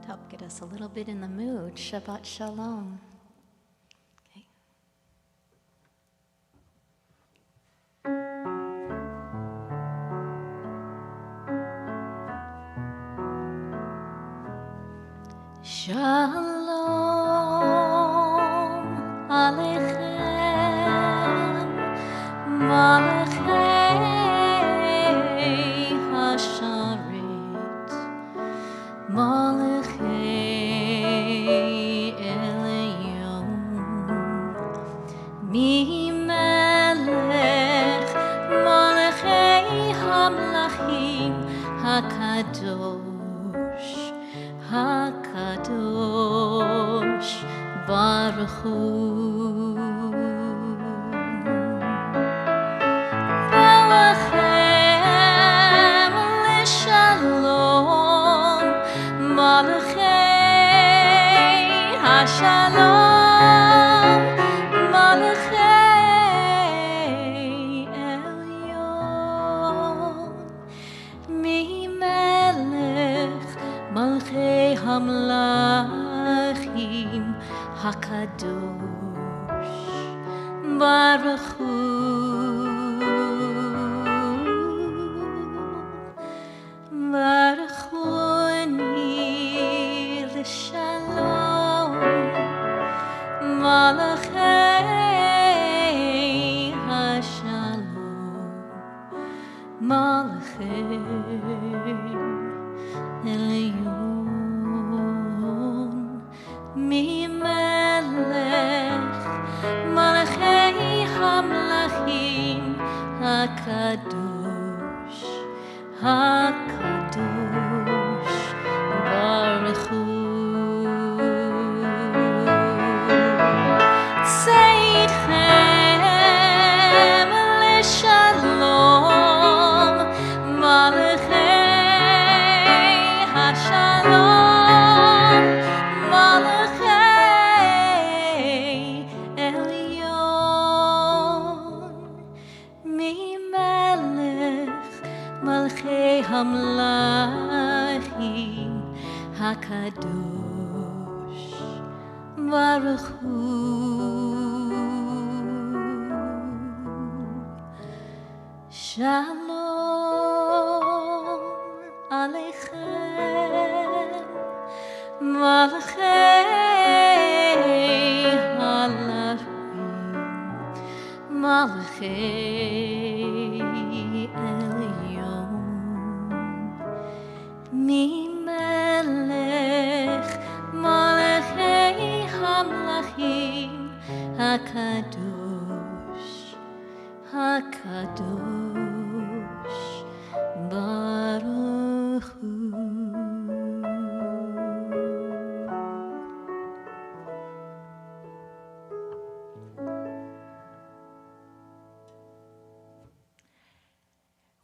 help get us a little bit in the mood. Shabbat Shalom. Okay. Shalom Aleichem Malachei Hasharet Malachei Elyon Mimelech Malachei Hamlachim Hakadosh Hakadosh Baruch Hu Balachem L'Shalom Malachei HaShalom Malachei Elyon Mimelech Malchei Hamlachim Hakadosh Baruch Hu Baruch Hu Ni L'Shalom Malachei HaShalom Malachei Elyon Mimelech Malachei Hamlachim Hakadosh Hakadosh Baruch Hu Tzedchem L'Shalom Malachei HaShalom Malachei Elyon Mimelech Malchei Hamlachim Hakadosh Baruch Hu Shalom Aleichem Malachei Halarim Malachei Elyon Mimelech Malachei Hamlachim Hakadosh Hakadosh Baruch Hu.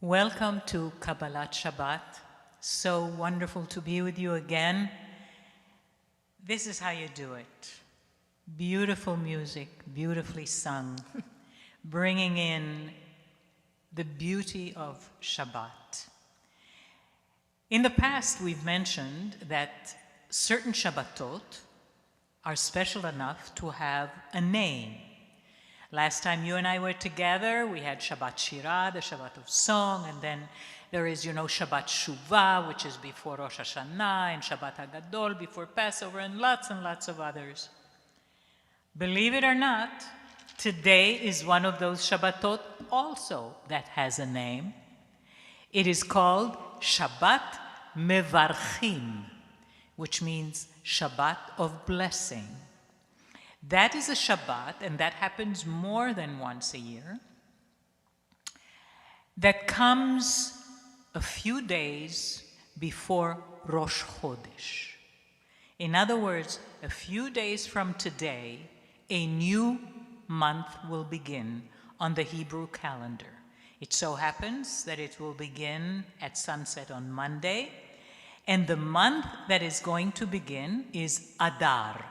Welcome to Kabbalat Shabbat. So wonderful to be with you again. This is how you do it. Beautiful music, beautifully sung, bringing in the beauty of Shabbat. In the past, we've mentioned that certain Shabbatot are special enough to have a name. Last time you and I were together, we had Shabbat Shirah, the Shabbat of song, and then there is, Shabbat Shuvah, which is before Rosh Hashanah, and Shabbat HaGadol before Passover, and lots of others. Believe it or not, today is one of those Shabbatot also that has a name. It is called Shabbat Mevarchim, which means Shabbat of blessing. That is a Shabbat, and that happens more than once a year, that comes a few days before Rosh Chodesh. In other words, a few days from today, a new month will begin on the Hebrew calendar. It so happens that it will begin at sunset on Monday, and the month that is going to begin is Adar.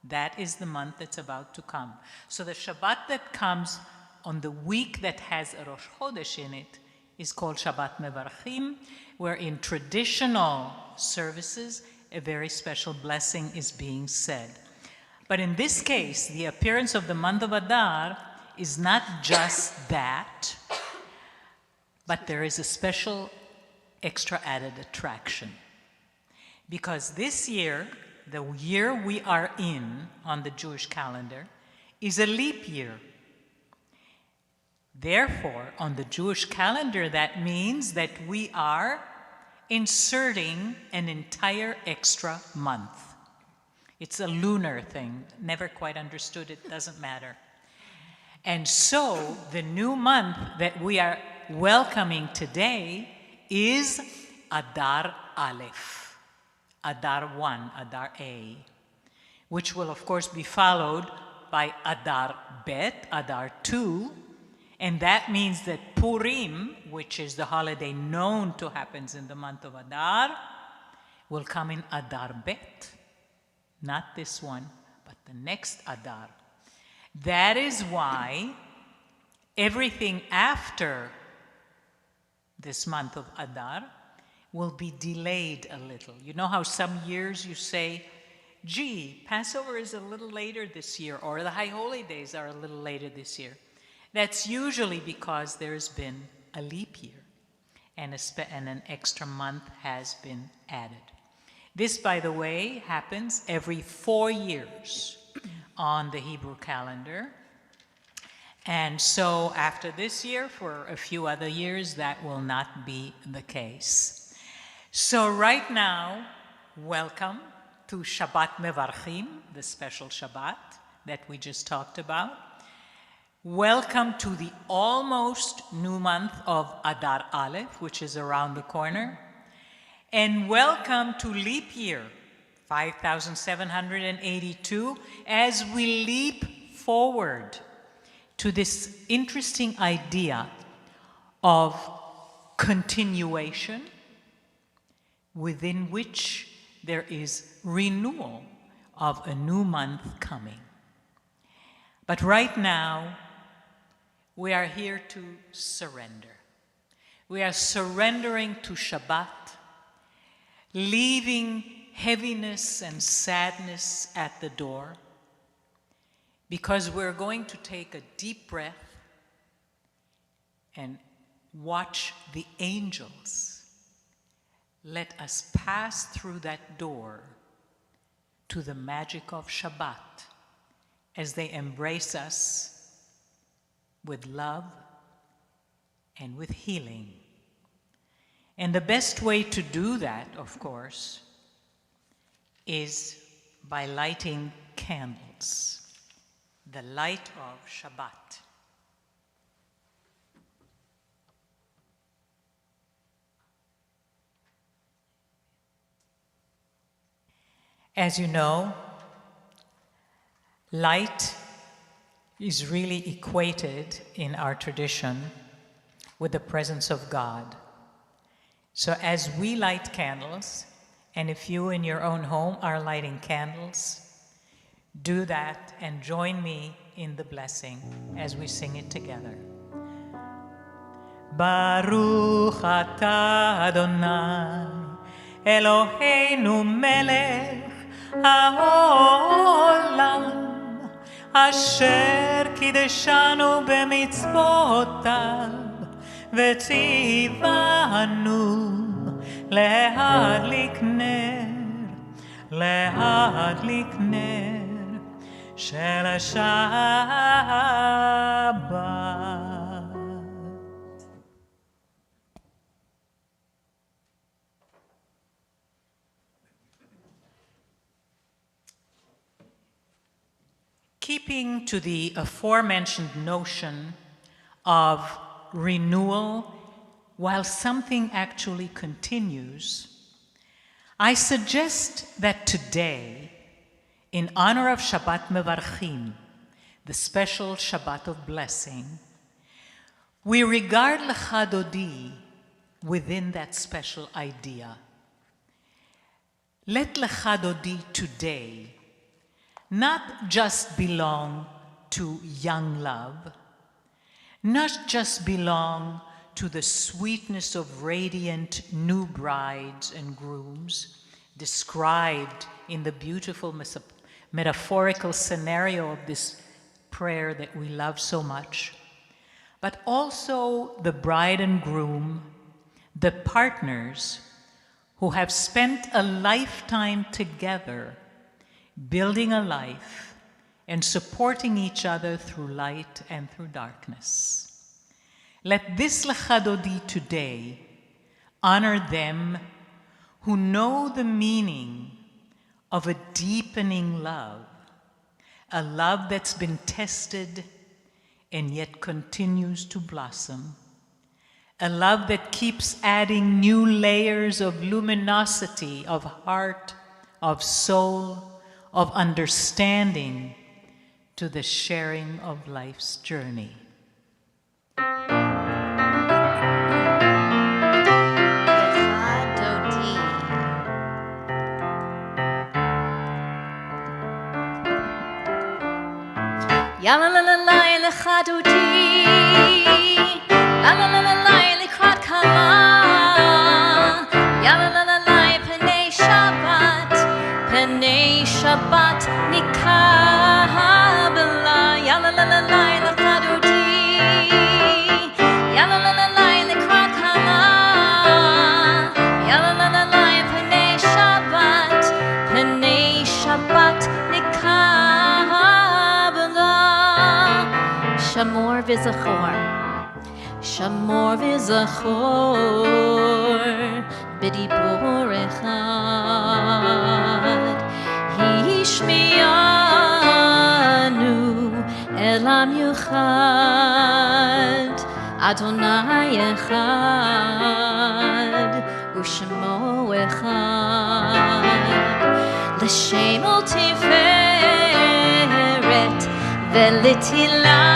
That is the month that's about to come. So the Shabbat that comes on the week that has a Rosh Chodesh in it is called Shabbat Mevarchim, where in traditional services, a very special blessing is being said. But in this case, the appearance of the month of Adar is not just that, but there is a special extra added attraction. Because this year, the year we are in on the Jewish calendar, is a leap year. Therefore, on the Jewish calendar, that means that we are inserting an entire extra month. It's a lunar thing. Never quite understood it, doesn't matter. And so, the new month that we are welcoming today is Adar Aleph, Adar 1, Adar A, which will of course be followed by Adar Bet, Adar 2, and that means that Purim, which is the holiday known to happen in the month of Adar, will come in Adar Bet. Not this one, but the next Adar. That is why everything after this month of Adar will be delayed a little. You know how some years you say, gee, Passover is a little later this year, or the High Holy Days are a little later this year. That's usually because there's been a leap year and an extra month has been added. This, by the way, happens every 4 years on the Hebrew calendar. And so after this year, for a few other years, that will not be the case. So right now, welcome to Shabbat Mevarchim, the special Shabbat that we just talked about. Welcome to the almost new month of Adar Aleph, which is around the corner. And welcome to leap year 5782 as we leap forward to this interesting idea of continuation within which there is renewal of a new month coming. But right now, we are here to surrender. We are surrendering to Shabbat, leaving heaviness and sadness at the door, because we're going to take a deep breath and watch the angels let us pass through that door to the magic of Shabbat as they embrace us with love and with healing. And the best way to do that, of course, is by lighting candles, the light of Shabbat. As you know, light is really equated in our tradition with the presence of God. So as we light candles, and if you in your own home are lighting candles, do that and join me in the blessing as we sing it together. Baruch atah Adonai Eloheinu melech haolam asher kideshanu b'mitzvotav v'tzivanu להדליק נר של השבת. Keeping to the aforementioned notion of renewal while something actually continues, I suggest that today, in honor of Shabbat Mevarchim, the special Shabbat of blessing, we regard Lecha Dodi within that special idea. Let Lecha Dodi today not just belong to young love, not just belong to the sweetness of radiant new brides and grooms, described in the beautiful metaphorical scenario of this prayer that we love so much, but also the bride and groom, the partners who have spent a lifetime together, building a life and supporting each other through light and through darkness. Let this Lecha Dodi today honor them who know the meaning of a deepening love, a love that's been tested and yet continues to blossom, a love that keeps adding new layers of luminosity, of heart, of soul, of understanding to the sharing of life's journey. Ya la la la la lecha dodi, la la la la la likrat kala, ya la la la la penei Shabbat nikabela, ya la la la la lecha dodi, ya la la la la likrat kala, ya la la la la penei Shabbat nikabela. Shamor v'zachor, Shamor v'zachor, b'dibur echad, hishmiyanu elam yuchad, Adonai echad, u'shemo echad, l'shem ol tiferet v'litilah.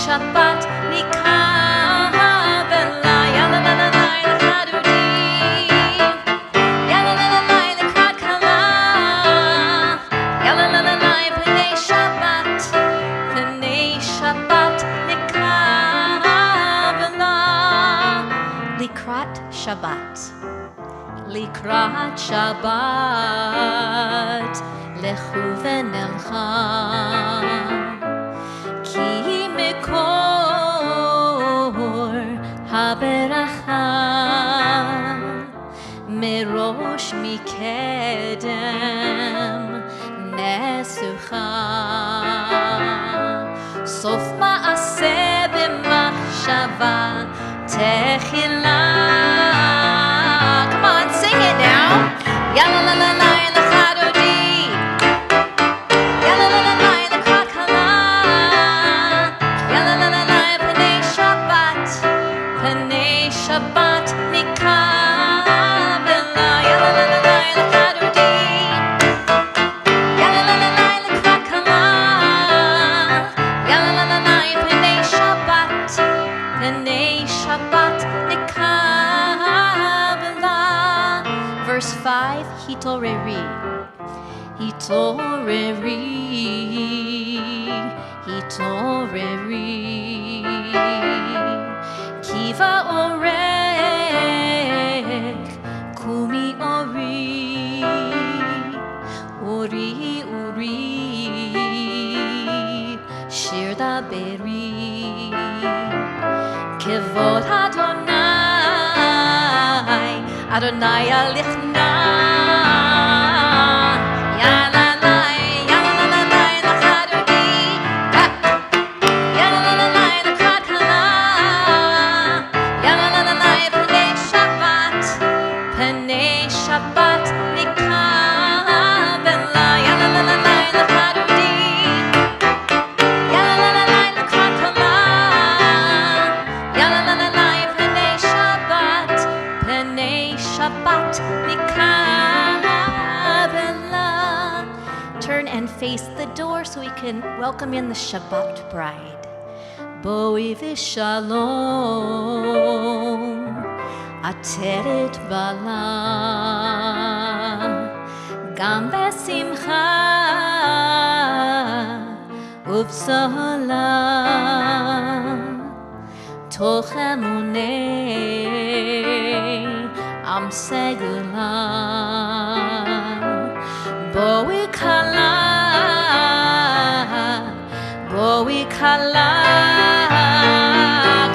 Shabbat nikabela, ya la la la la lecha dodi, ya la la la la lekrat kala, ya la la la la penei Shabbat nikabela, likrat Shabbat, likrat Shabbat, lechu v'nelcha. Haberacha merosh mikedem nesucha sof ma'aseh b'machshava techila. Come on, sing it now. Ya la la la la lecha dodi, ya la la la la lekrat kala, ya la la la la penei Shabbat nikabela, ya la la la la lecha dodi, ya la la la la lekrat kala, ya la la la la penei Shabbat nikabela. Verse 5, hitoreri, hitoreri, hitoreri, kiva orek, kumi ori, ori uri, shir daberi, kevod Adonai, Adonai alichna. Ya la la, ya la la la la lecha dodi, ya la la la la lekrat kala, ya la la la la penei Shabbat nikabela, ya la la la la lecha dodi, ya la la la la lekrat kala, ya la la la la penei Shabbat nikabela. Turn and face the door so we can welcome in the Shabbat bride. Boi v'shalom, ateret bala, gam בשמחה ובשולה תוך אמוני עם סגולה בואי קלה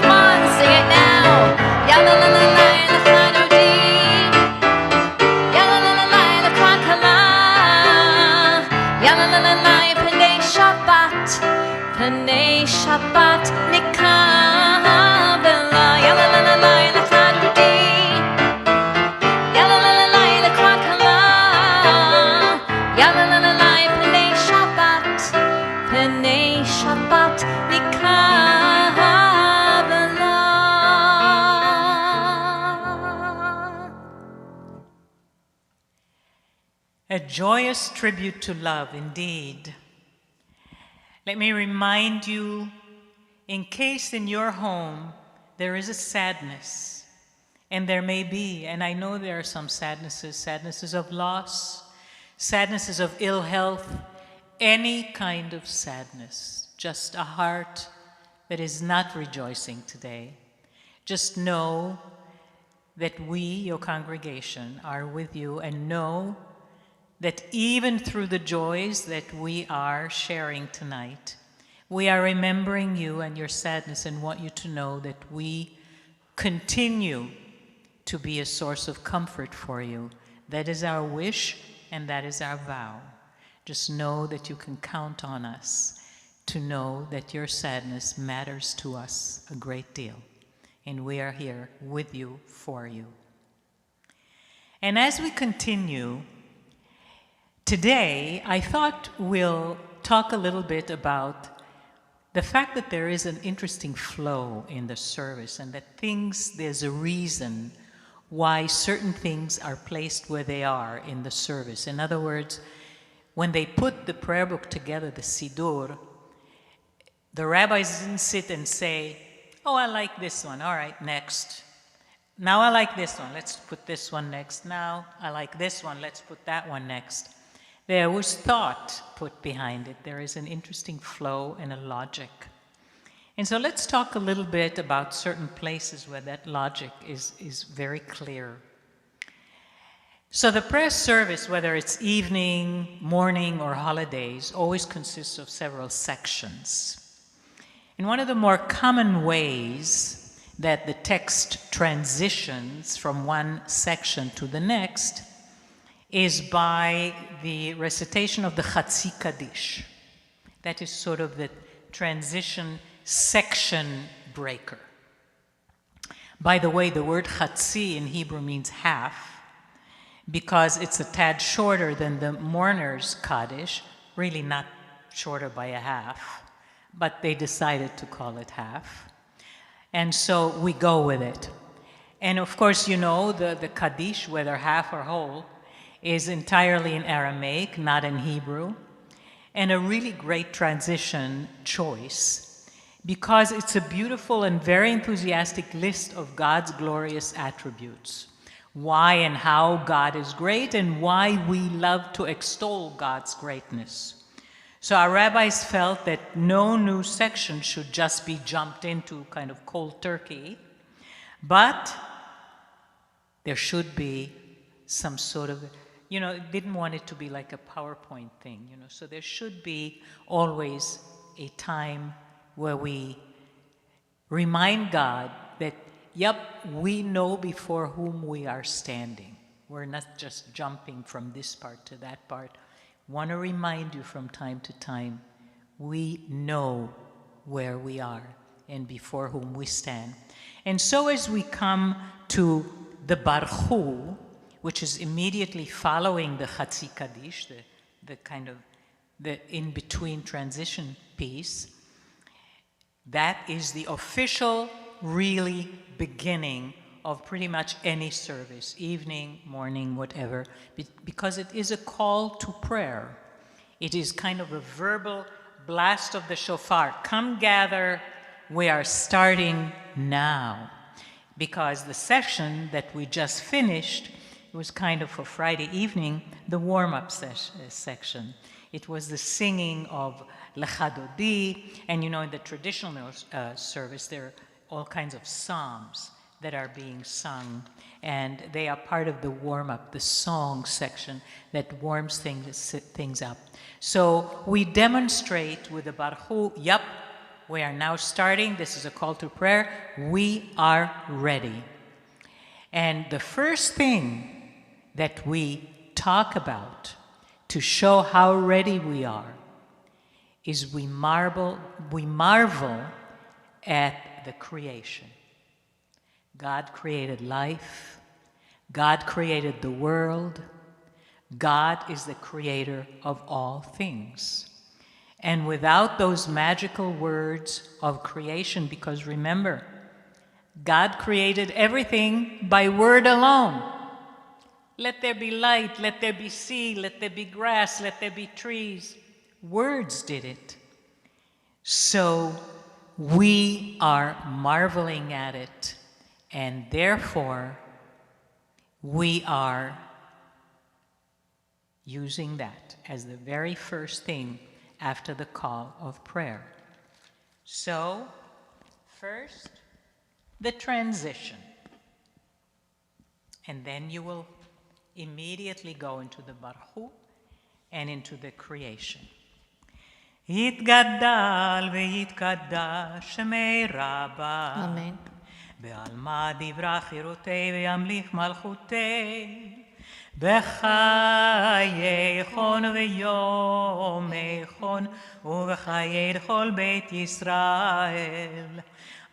Come on, sing it now Ya la la la la la la Ya la la la la la kala Ya la la la la Panei Shabbat nikavela Ya la la la la la kadudi Ya la la la la la kala Ya la la la la Panei Shabbat nikavela A joyous tribute to love, indeed. Let me remind you, in case in your home there is a sadness, and there may be, and I know there are some sadnesses of loss, sadnesses of ill health, any kind of sadness, just a heart that is not rejoicing today. Just know that we, your congregation, are with you, and know that even through the joys that we are sharing tonight, we are remembering you and your sadness and want you to know that we continue to be a source of comfort for you. That is our wish and that is our vow. Just know that you can count on us to know that your sadness matters to us a great deal. And we are here with you, for you. And as we continue, today, I thought we'll talk a little bit about the fact that there is an interesting flow in the service and that there's a reason why certain things are placed where they are in the service. In other words, when they put the prayer book together, the Siddur, the rabbis didn't sit and say, oh, I like this one, all right, next. Now I like this one, let's put this one next. Now I like this one, let's put that one next. There was thought put behind it. There is an interesting flow and a logic. And so let's talk a little bit about certain places where that logic is very clear. So the prayer service, whether it's evening, morning, or holidays, always consists of several sections. And one of the more common ways that the text transitions from one section to the next is by the recitation of the Chatzi Kaddish. That is sort of the transition section breaker. By the way, the word Chatzi in Hebrew means half, because it's a tad shorter than the mourner's Kaddish, really not shorter by a half, but they decided to call it half. And so we go with it. And of course, you know, the Kaddish, whether half or whole, is entirely in Aramaic, not in Hebrew, and a really great transition choice because it's a beautiful and very enthusiastic list of God's glorious attributes, why and how God is great and why we love to extol God's greatness. So our rabbis felt that no new section should just be jumped into kind of cold turkey, but there should be some sort of, you know, didn't want it to be like a PowerPoint thing, you know, so there should be always a time where we remind God that, yep, we know before whom we are standing. We're not just jumping from this part to that part. Want to remind you from time to time, we know where we are and before whom we stand. And so as we come to the Barchu, which is immediately following the Chatzi Kaddish, the kind of the in-between transition piece, that is the official, really beginning of pretty much any service, evening, morning, whatever, because it is a call to prayer. It is kind of a verbal blast of the shofar. Come gather, we are starting now. Because the session that we just finished It was kind of for Friday evening, the warm-up section. It was the singing of Lecha Dodi, and in the traditional service, there are all kinds of psalms that are being sung, and they are part of the warm-up, the song section that warms things up. So we demonstrate with the Baruch, yep, we are now starting. This is a call to prayer. We are ready. And the first thing that we talk about to show how ready we are is we marvel at the creation. God created life. God created the world. God is the creator of all things. And without those magical words of creation, because remember, God created everything by word alone. Let there be light, let there be sea, let there be grass, let there be trees. Words did it. So we are marveling at it, and therefore we are using that as the very first thing after the call of prayer. So, first, the transition. And then you will immediately go into the Baruch and into the creation. יתגדל ויתקדש שמי רבה. Amen. בעלמא דברה חירותי וימליך מלכותי. בחיי חון ויומי חון ובחיי כל בית ישראל.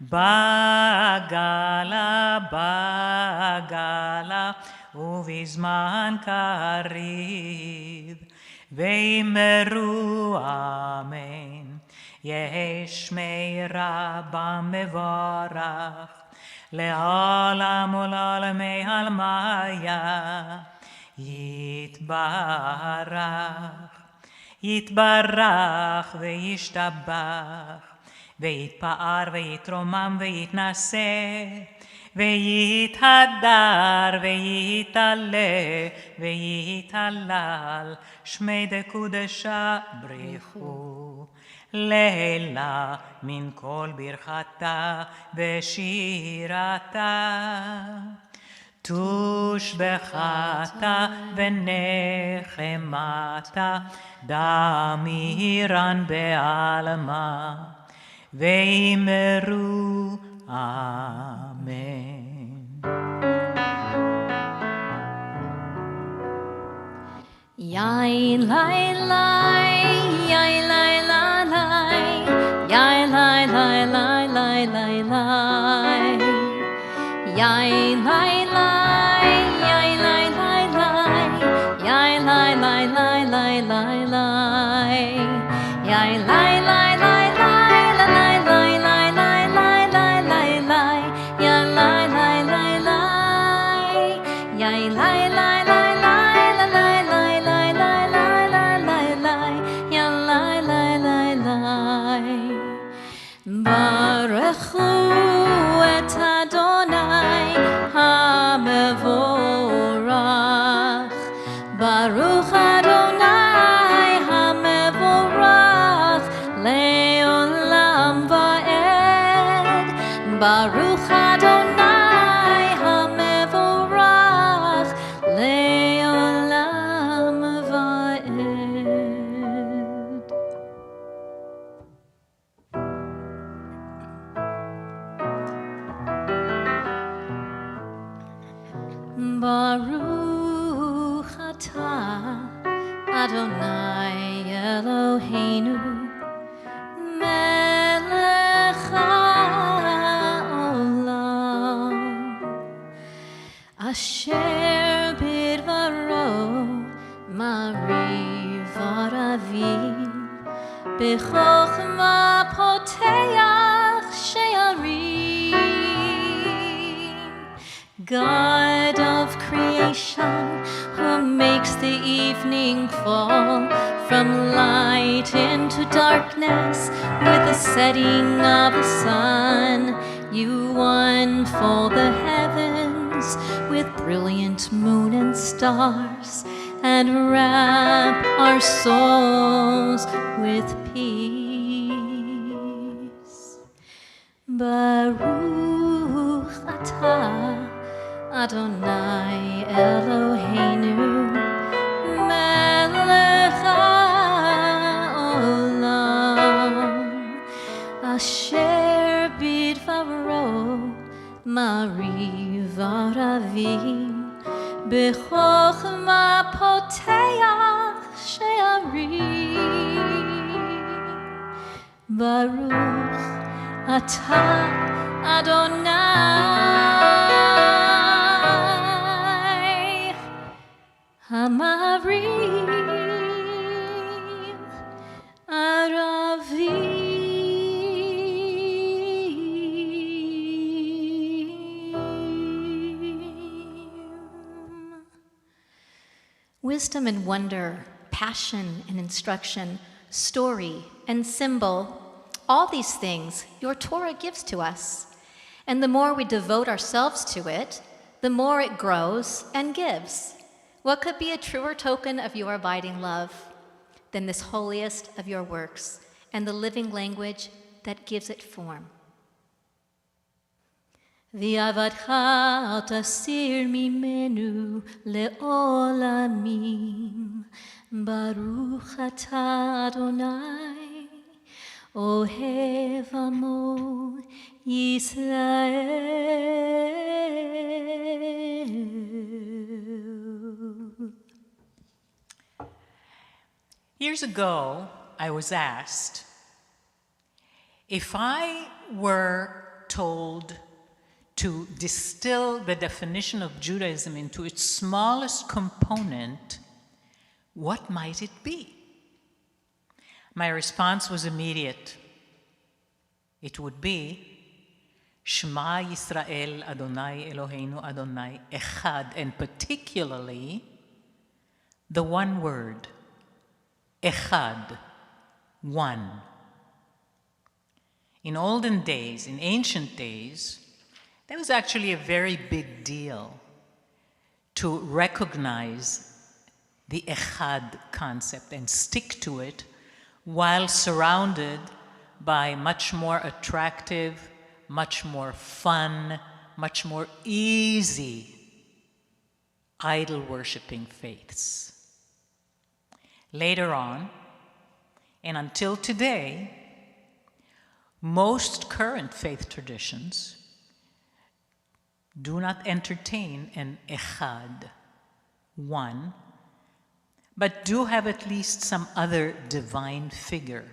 בגלה ובזמן קריב ואמרו אמן. יהי שמי רבה מבורך לעולם ולעולמי עלמיה. יתברך וישתבח ויתפאר ויתרומם ויתנשא ויתהדר ויתעלה ויתהלל שמי דקודשה בריחו לילה מן כל ברכתה ושירתה. תושבחתה ונחמתה דמירן בעלמה ואמרו אמן. Yai lai lai, yai lai lai lai, yai lai lai lai lai lai lai, yai lai lai, yai lai lai lai, yai lai lai lai lai lai lai, yai lai lai lai lai lai lai lai lai lai lai lai lai, yai lai lai lai lai, yai lai lai. Baruchu et Adonai hamevorach, Baruch Adonai hamevorach leolam vaed, Baruch Adonai hamevorach leolam vaed. Baruch atah Adonai Eloheinu melech haolam asher bidvaro mariv aravim b'chochma poteach she'arim. God of creation, who makes the evening fall from light into darkness with the setting of the sun, you unfold the heavens heavens with brilliant moon and stars, and wrap our souls with peace. Baruch atah Adonai Eloheinu melech haolam asher bidvaro mariv aravim b'chochma poteach she'arim. Baruch atah Adonai hamarim aravim. Wisdom and wonder, passion and instruction, story and symbol, all these things your Torah gives to us. And the more we devote ourselves to it, the more it grows and gives. What could be a truer token of your abiding love than this holiest of your works and the living language that gives it form? V'avadcha tasir mimenu le'olamim, Baruch atah Adonai, Ohev amo Yisrael. Years ago, I was asked if I were told to distill the definition of Judaism into its smallest component, what might it be? My response was immediate. It would be, Shema Yisrael Adonai Eloheinu Adonai Echad, and particularly the one word, Echad, one. In olden days, in ancient days, that was actually a very big deal to recognize the Echad concept and stick to it while surrounded by much more attractive, much more fun, much more easy idol-worshiping faiths. Later on, and until today, most current faith traditions do not entertain an echad, one, but do have at least some other divine figure,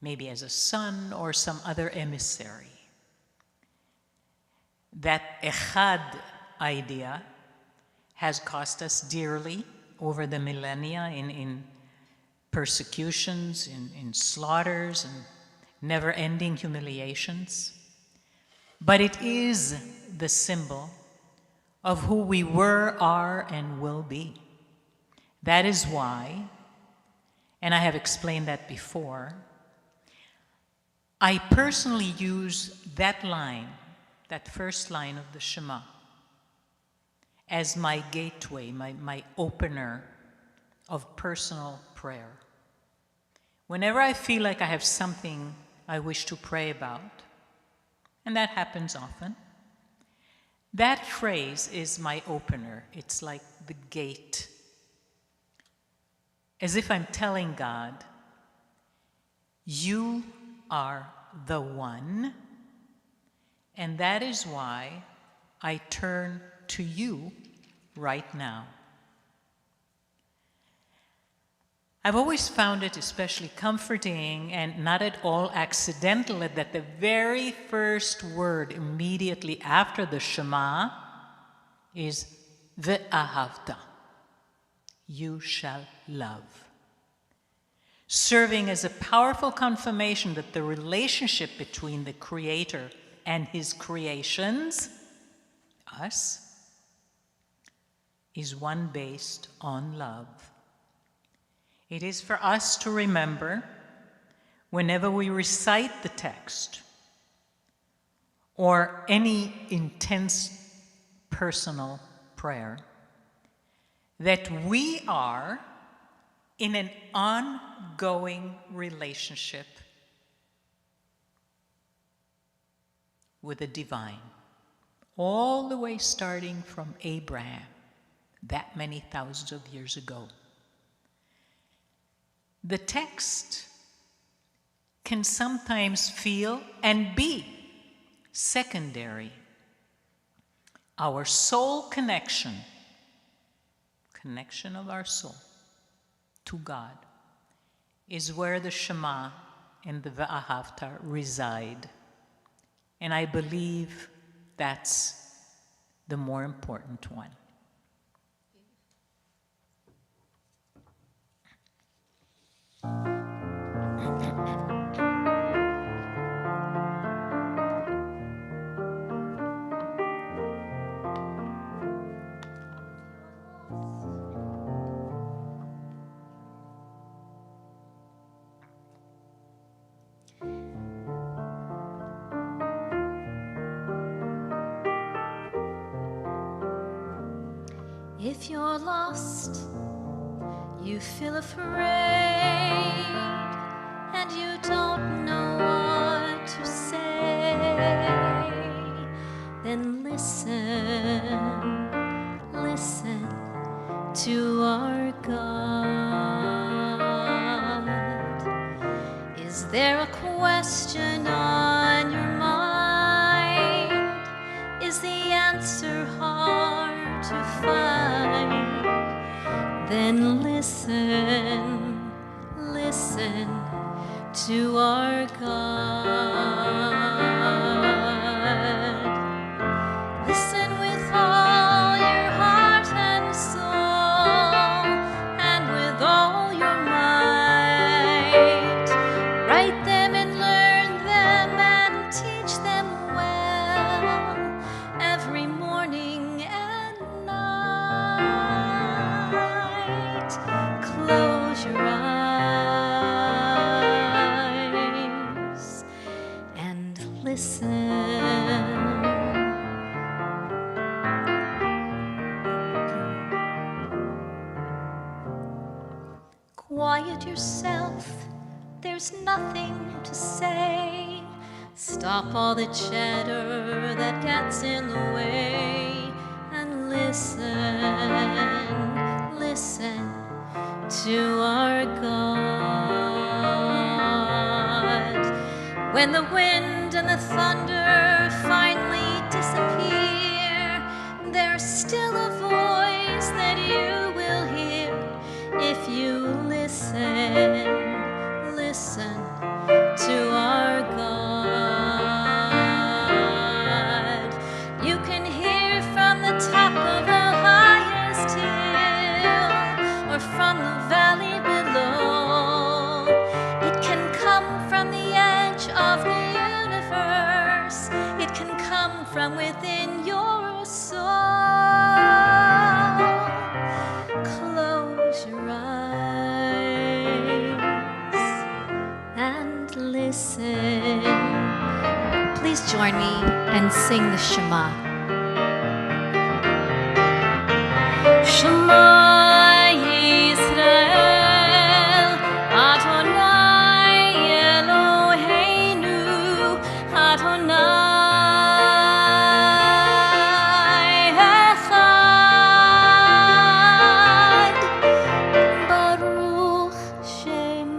maybe as a son or some other emissary. That echad idea has cost us dearly over the millennia in persecutions, in slaughters, and never-ending humiliations. But it is the symbol of who we were, are, and will be. That is why, and I have explained that before, I personally use that line, that first line of the Shema, as my gateway, my opener of personal prayer. Whenever I feel like I have something I wish to pray about, and that happens often, that phrase is my opener. It's like the gate. As if I'm telling God, you are the one, and that is why I turn to you right now. I've always found it especially comforting and not at all accidental that the very first word immediately after the Shema is ve'ahavta. You shall love. Serving as a powerful confirmation that the relationship between the Creator and His creations, us, is one based on love. It is for us to remember whenever we recite the text or any intense personal prayer, that we are in an ongoing relationship with the divine, all the way starting from Abraham, that many thousands of years ago. The text can sometimes feel and be secondary. Our soul connection of our soul to God, is where the Shema and the V'ahavta reside. And I believe that's the more important one. If you're lost, you feel afraid, and you don't know what to say, then listen to our God. Is there a question on your mind? Is the answer hard to find? Then listen to our God. Listen with all your heart and soul, and with all your might. Write them and learn them and teach them well, every morning and night. Close your eyes and listen. Quiet yourself, there's nothing to say. Stop all the chatter that gets in the way, and listen to our God. When the wind and the thunder finally disappear, there's still a voice that you will hear if you listen to our God. You can hear from the top of the highest hill, or from the valley below. It can come from the edge of the universe. It can come from within your soul. Close your eyes and listen. Please join me and sing the Shema. Shema Yisrael, Adonai Eloheinu, Adonai Echad. Baruch Shem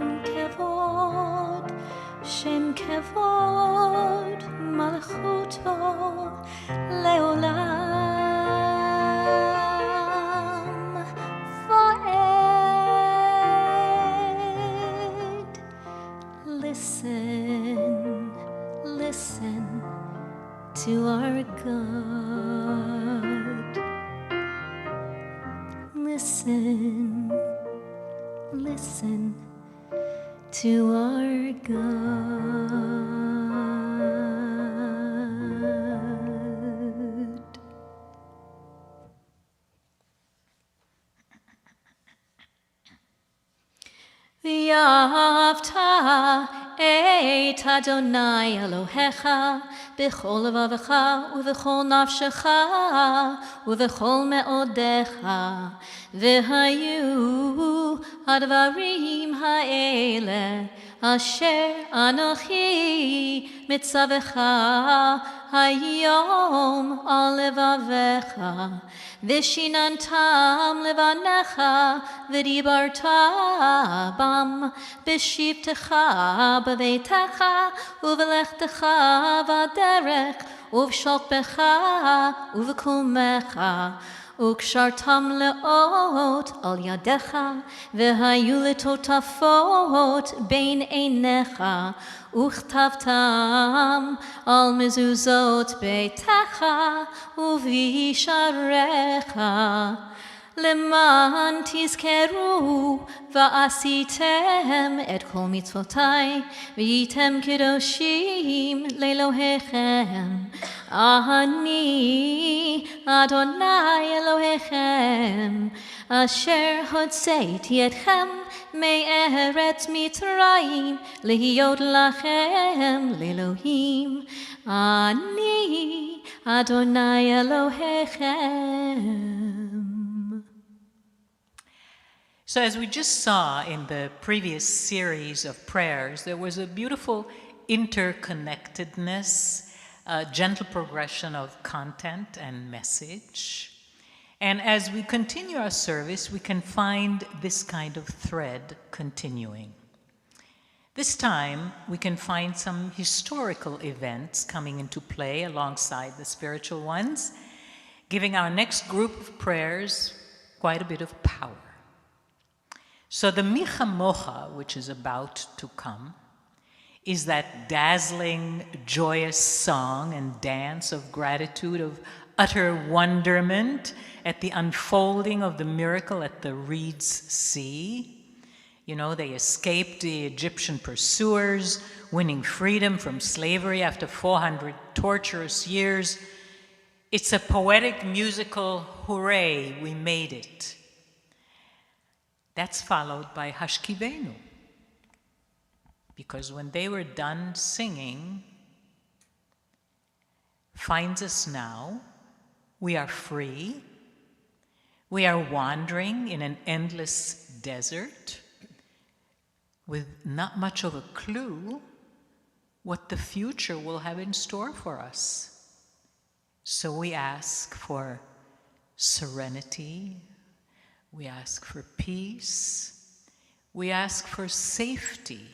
Kevod, Malchuto Leolam Va'ed. Listen to our God. Listen to our God. V'yavta et Adonai Elohecha בכל לבבך ובכל נפשך ובכל מאודיך, והיו הדברים האלה אשר אנוכי מצווך היום על לבביך, ושיננתם לבניך ודיברת בם בשבתך בביתך ובלכתך בדרך ובשוכבך ובקומך, וקשרתם לאות על ידיך, והיו לטוטפות בין עיניך, וכתבתם על מזוזות ביתך ובשעריך, למען תזכרו ועשיתם את כל מצוותי, והייתם קדושים לאלוהיכם. אני אדוני אלוהיכם, אשר הוצאתי אתכם מארץ מצרים, להיות לכם לאלוהים. אני אדוני אלוהיכם. So as we just saw in the previous series of prayers, there was a beautiful interconnectedness, a gentle progression of content and message. And as we continue our service, we can find this kind of thread continuing. This time, we can find some historical events coming into play alongside the spiritual ones, giving our next group of prayers quite a bit of power. So the Micha Mocha, which is about to come, is that dazzling, joyous song and dance of gratitude, of utter wonderment at the unfolding of the miracle at the Reed's Sea. You know, they escaped the Egyptian pursuers, winning freedom from slavery after 400 torturous years. It's a poetic, musical, hooray, we made it. That's followed by Hashkivenu. Because when they were done singing, finds us now, we are free, we are wandering in an endless desert with not much of a clue what the future will have in store for us. So we ask for serenity, we ask for peace, we ask for safety,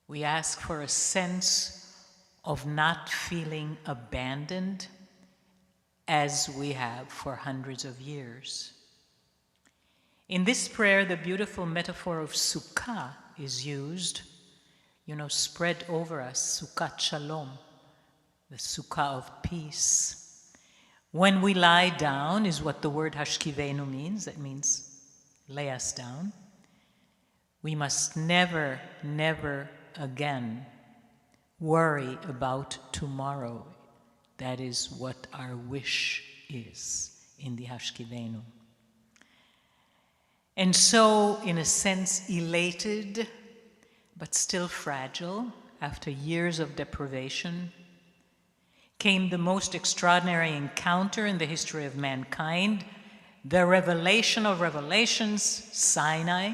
we ask for a sense of not feeling abandoned as we have for hundreds of years. In this prayer, the beautiful metaphor of Sukkah is used, spread over us, Sukkot Shalom, the Sukkah of peace. When we lie down is what the word Hashkivenu means. That means lay us down. We must never, never again worry about tomorrow. That is what our wish is in the Hashkivenu. And so, in a sense, elated, but still fragile, after years of deprivation, came the most extraordinary encounter in the history of mankind, the revelation of revelations, Sinai.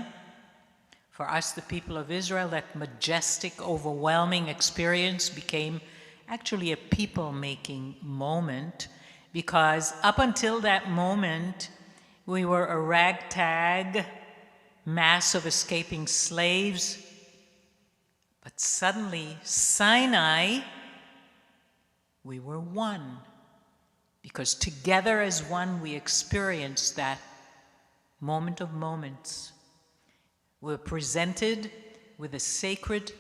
For us, the people of Israel, that majestic, overwhelming experience became actually a people-making moment, because up until that moment, we were a ragtag mass of escaping slaves. But suddenly, Sinai, we were one, because together as one we experienced that moment of moments. We were presented with a sacred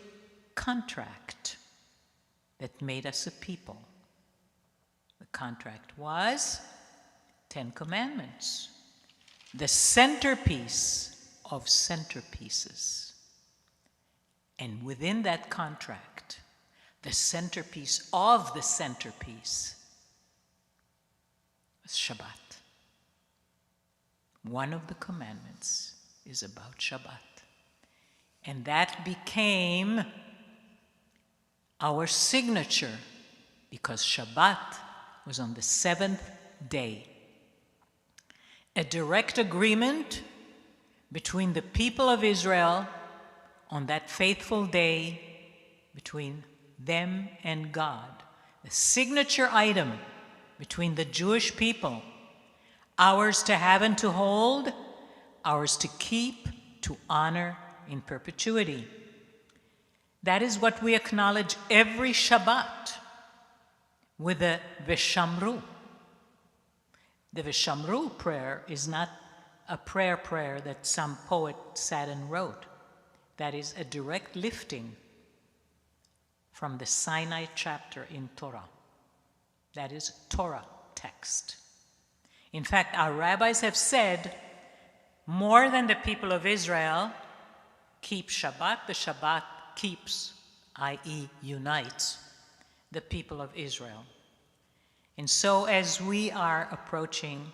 contract that made us a people. The contract was 10 Commandments, the centerpiece of centerpieces. And within that contract, the centerpiece of the centerpiece was Shabbat. One of the commandments is about Shabbat. And that became our signature because Shabbat was on the seventh day. A direct agreement between the people of Israel on that faithful day, between them and God. The signature item between the Jewish people, ours to have and to hold, ours to keep, to honor in perpetuity. That is what we acknowledge every Shabbat with the Veshamru. The Veshamru prayer is not a prayer that some poet sat and wrote. That is a direct lifting from the Sinai chapter in Torah. That is Torah text. In fact, our rabbis have said more than the people of Israel keep Shabbat, the Shabbat keeps, i.e. unites, the people of Israel. And so as we are approaching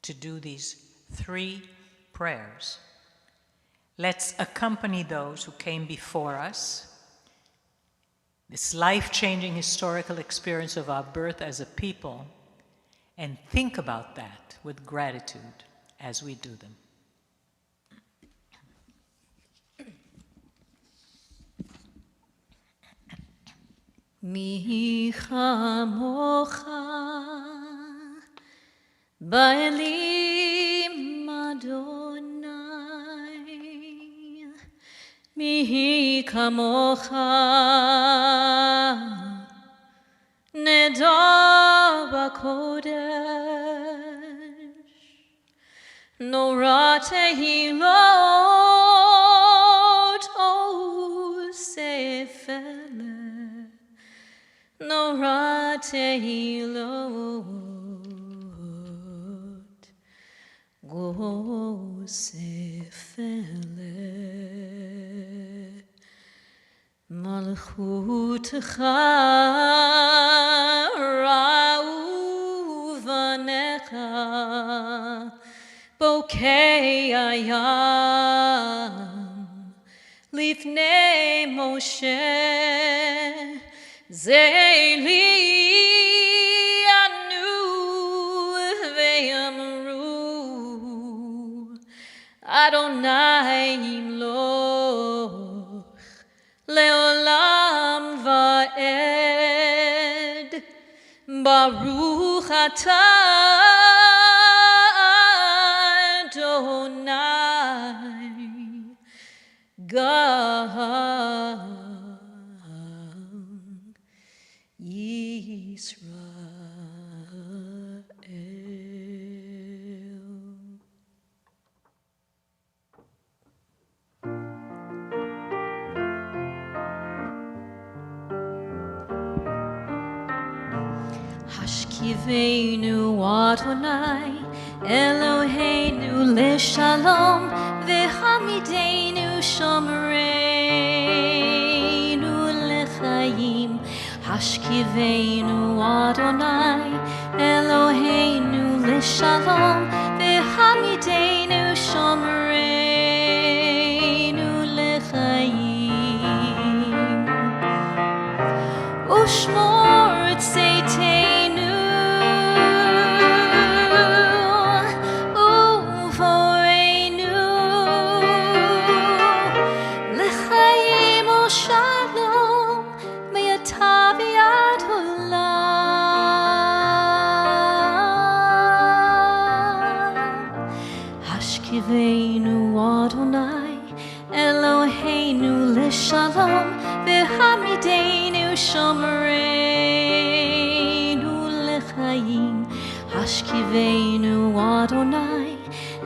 to do these 3 prayers, let's accompany those who came before us, this life-changing historical experience of our birth as a people, and think about that with gratitude as we do them. Mi chamocha ba'elim Adonai, mi kamocha neda b'kodesh, nora tehilot o sefele, nora tehilot go sefele, malchutcha ra'u vanecha bokei ayam lifnei Moshe Zeili anu ve'amru Adonai imloch leolam va'ed Baruch atah Adonai God Yisrael. Hashkivenu Adonai Eloheinu leshalom v'hamidenu shomreinu lechayim. Hashkivenu Adonai Eloheinu leshalom v'hamidenu shomreinu lechayim. Ushmor tzeitenu uvoreinu lechayim u'shalom me'atah v'ad olam. Hashkivenu Adonai Eloheinu leshalom v'hamidenu shomreinu lechayim. Hashkivenu Adonai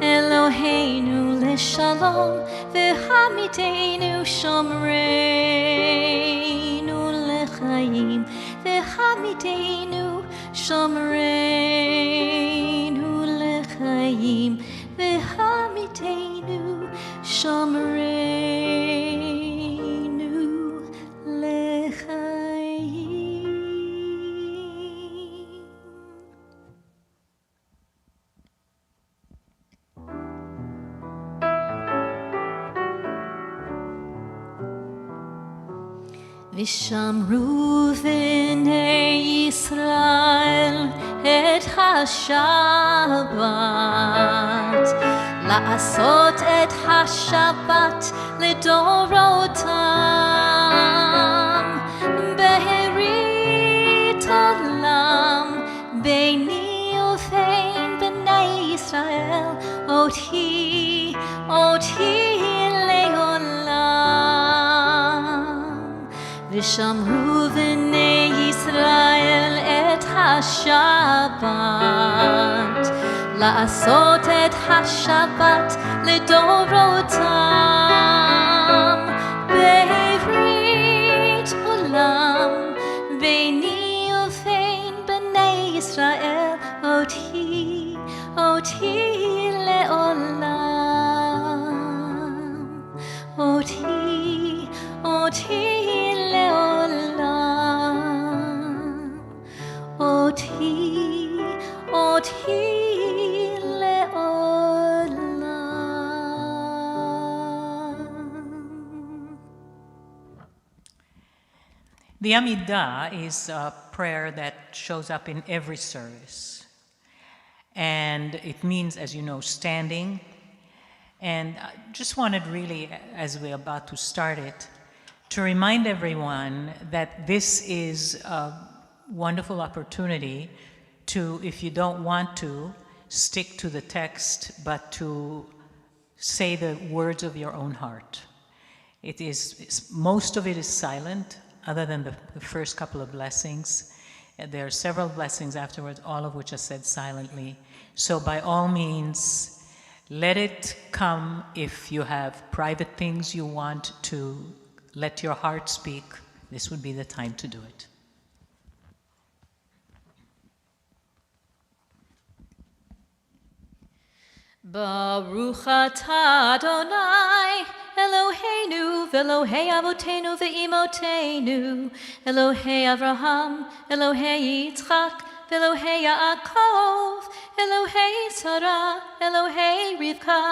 Eloheinu leshalom v'hamidenu shomreinu lechayim. V'hamidenu shomreinu lechayim. V'hamidenu shomreinu lechayim. ושמרו בני ישראל את השבת, לעשות את השבת לדורותם, ברית עולם ביני ובין בני ישראל, אותי לעולם. ושמרו בני ישראל את השבת, לעשות את השבת לדורותם, ברית עולם ביני ובין בני ישראל, אותי לעולם, אותי לעולם, אותי לעולם. The Amidah is a prayer that shows up in every service. And it means, as you know, standing. And I just wanted really, as we're about to start it, to remind everyone that this is a wonderful opportunity to, if you don't want to, stick to the text, but to say the words of your own heart. Most of it is silent, other than the first couple of blessings. There are several blessings afterwards, all of which are said silently. So by all means, let it come. If you have private things you want to let your heart speak, this would be the time to do it. Baruch atah Adonai Eloheinu v'Elohei avotenu v'imotenu, Elohei Avraham, Elohei Yitzchak, v'Elohei Yaakov, Elohei Sarah, Elohei Rivka,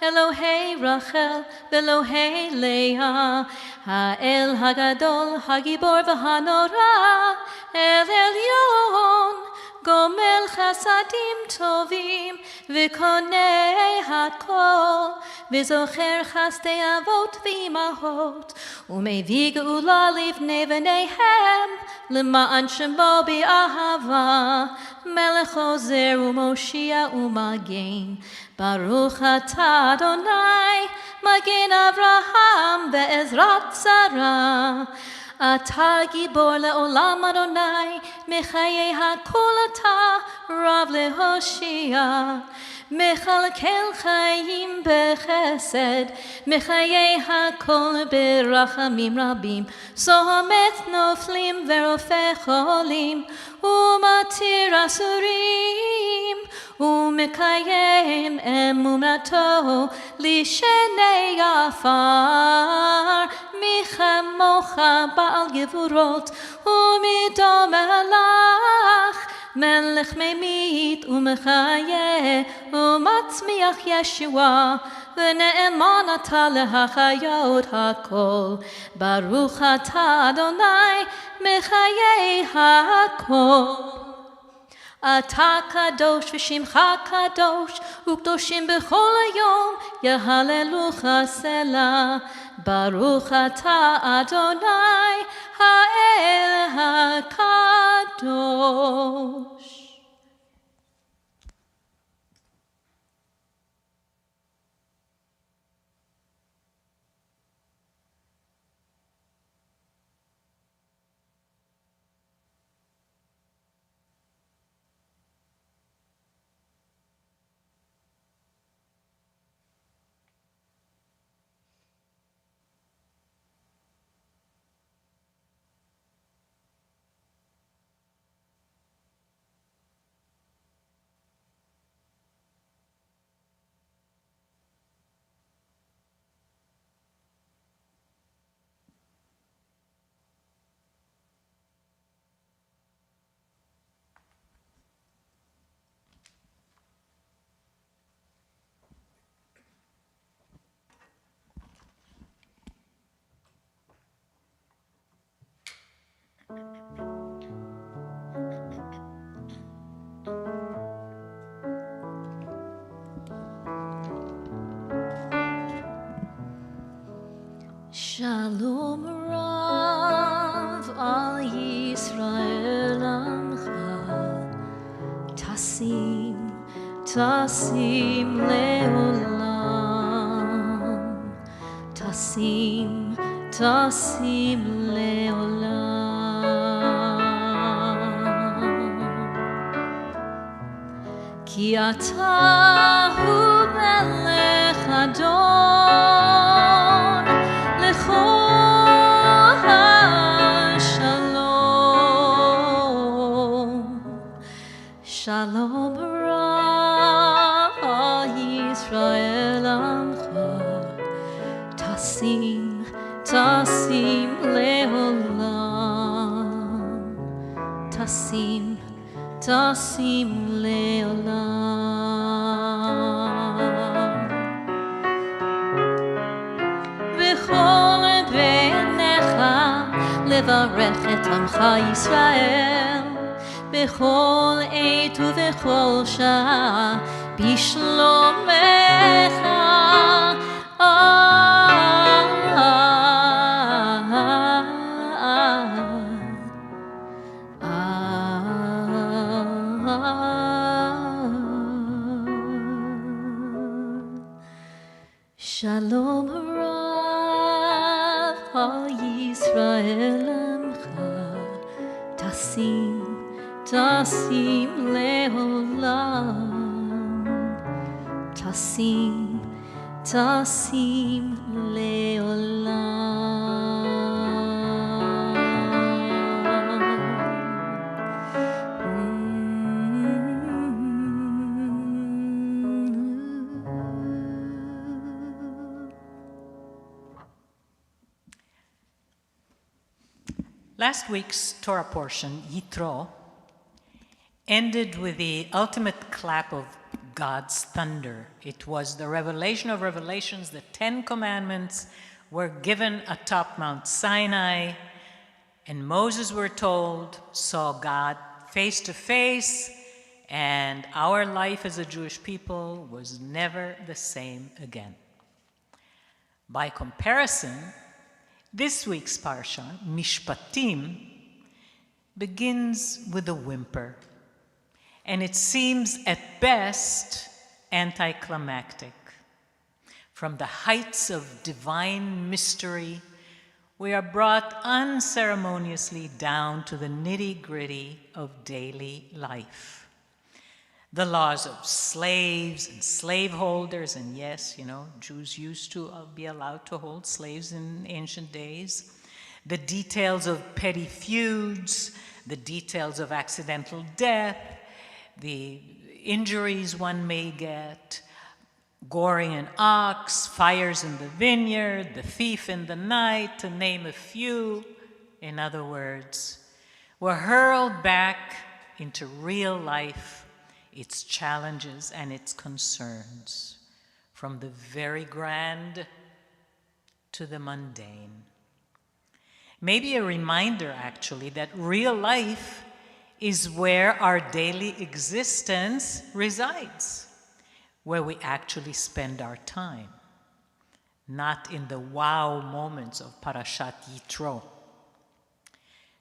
Elohei Rachel, v'Elohei Leah, Ha'el Hagadol, Hagibor v'Hanora, El Elyon, Gomel Chasadim Tovim, V'konei Hakol, V'zocher Chasdei Avot V'imahot, U'mevii Geula Livnei V'neihem, L'ma'an Shemo B'ahava, Melech Ozer U'Moshia U'Magen, Baruch atah Adonai, Magen Avraham Ve'ezrat Sarah, אתה גיבור לעולם אדוני, מחיי הכל אתה רב להושיע. מחלקל חיים בחסד, מחיי הכל ברחמים רבים. סומך נופלים ורופא חולים, ומתיר אסורים, ומקיים אמונתו לשני עפר. מי כמוך בעל גבורות ומידו מלך, מלך ממית ומחיה ומצמיח ישועה, ונאמן אתה להחיות הכל. ברוך אתה אדוני מחיי הכל. אתה קדוש ושמך קדוש, וקדושים בכל היום יהללוך סלה. ברוך אתה אדוני האל הקדוש. Shalom Rav al Yisrael Amcha Tasim Tasim Leolam Tasim Tasim Leolam Ki Ata Hu Melech Adon Lechol HaShalom Shalom Rav al Yisrael Amcha Tasim Tasim Leolam Tasim Tasim Leolam B'chol beinecha levarech et amcha Yisrael B'chol עת ובכל שעה בשלומך Shalom Rav al Yisrael Amcha Tasim Tasim Leolam Tasim Tasim Last week's Torah portion, Yitro, ended with the ultimate clap of God's thunder. It was the revelation of revelations. The 10 Commandments were given atop Mount Sinai, and Moses, we're told, saw God face to face, and our life as a Jewish people was never the same again. By comparison, this week's parsha, Mishpatim, begins with a whimper, and it seems at best anticlimactic. From the heights of divine mystery, we are brought unceremoniously down to the nitty-gritty of daily life. The laws of slaves and slaveholders, and yes, Jews used to be allowed to hold slaves in ancient days. The details of petty feuds, the details of accidental death, the injuries one may get, goring an ox, fires in the vineyard, the thief in the night, to name a few. In other words, we're hurled back into real life, its challenges and its concerns, from the very grand to the mundane. Maybe a reminder, actually, that real life is where our daily existence resides, where we actually spend our time, not in the wow moments of Parashat Yitro.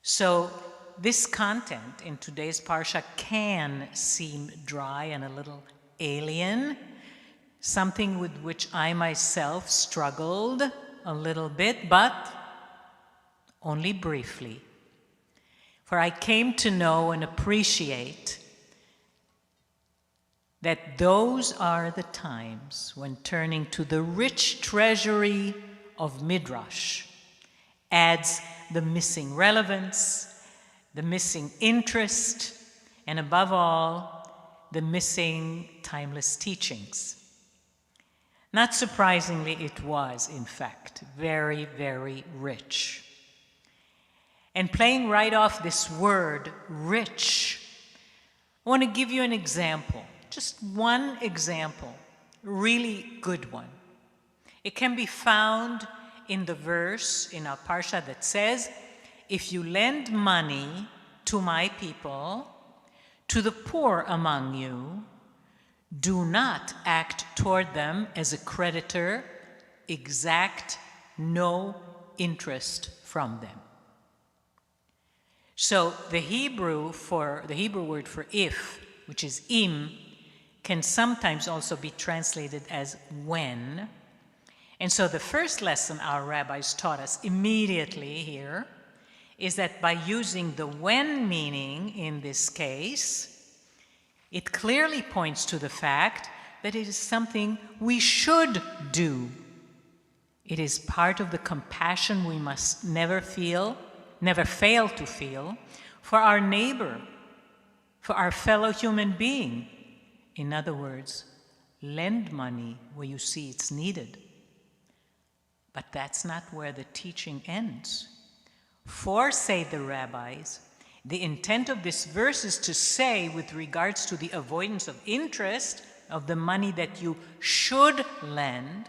So this content in today's parsha can seem dry and a little alien, something with which I myself struggled a little bit, but only briefly. For I came to know and appreciate that those are the times when turning to the rich treasury of Midrash adds the missing relevance, the missing interest, and above all, the missing timeless teachings. Not surprisingly, it was, in fact, very, very rich. And playing right off this word, rich, I want to give you an example, just one example, really good one. It can be found in the verse in our parsha that says, if you lend money to my people, to the poor among you, do not act toward them as a creditor, exact no interest from them. So the Hebrew word for if, which is im, can sometimes also be translated as when. And so the first lesson our rabbis taught us immediately here is that by using the when meaning in this case, it clearly points to the fact that it is something we should do. It is part of the compassion we must never fail to feel for our neighbor, for our fellow human being. In other words, lend money where you see it's needed. But that's not where the teaching ends. For, say the rabbis, the intent of this verse is to say, with regards to the avoidance of interest of the money that you should lend,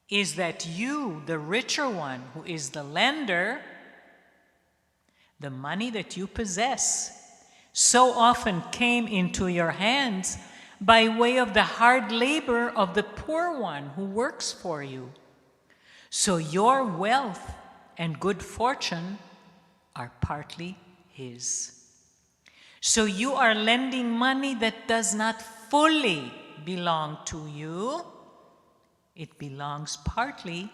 is that you, the richer one who is the lender, the money that you possess so often came into your hands by way of the hard labor of the poor one who works for you. So your wealth and good fortune are partly his. So you are lending money that does not fully belong to you. It belongs partly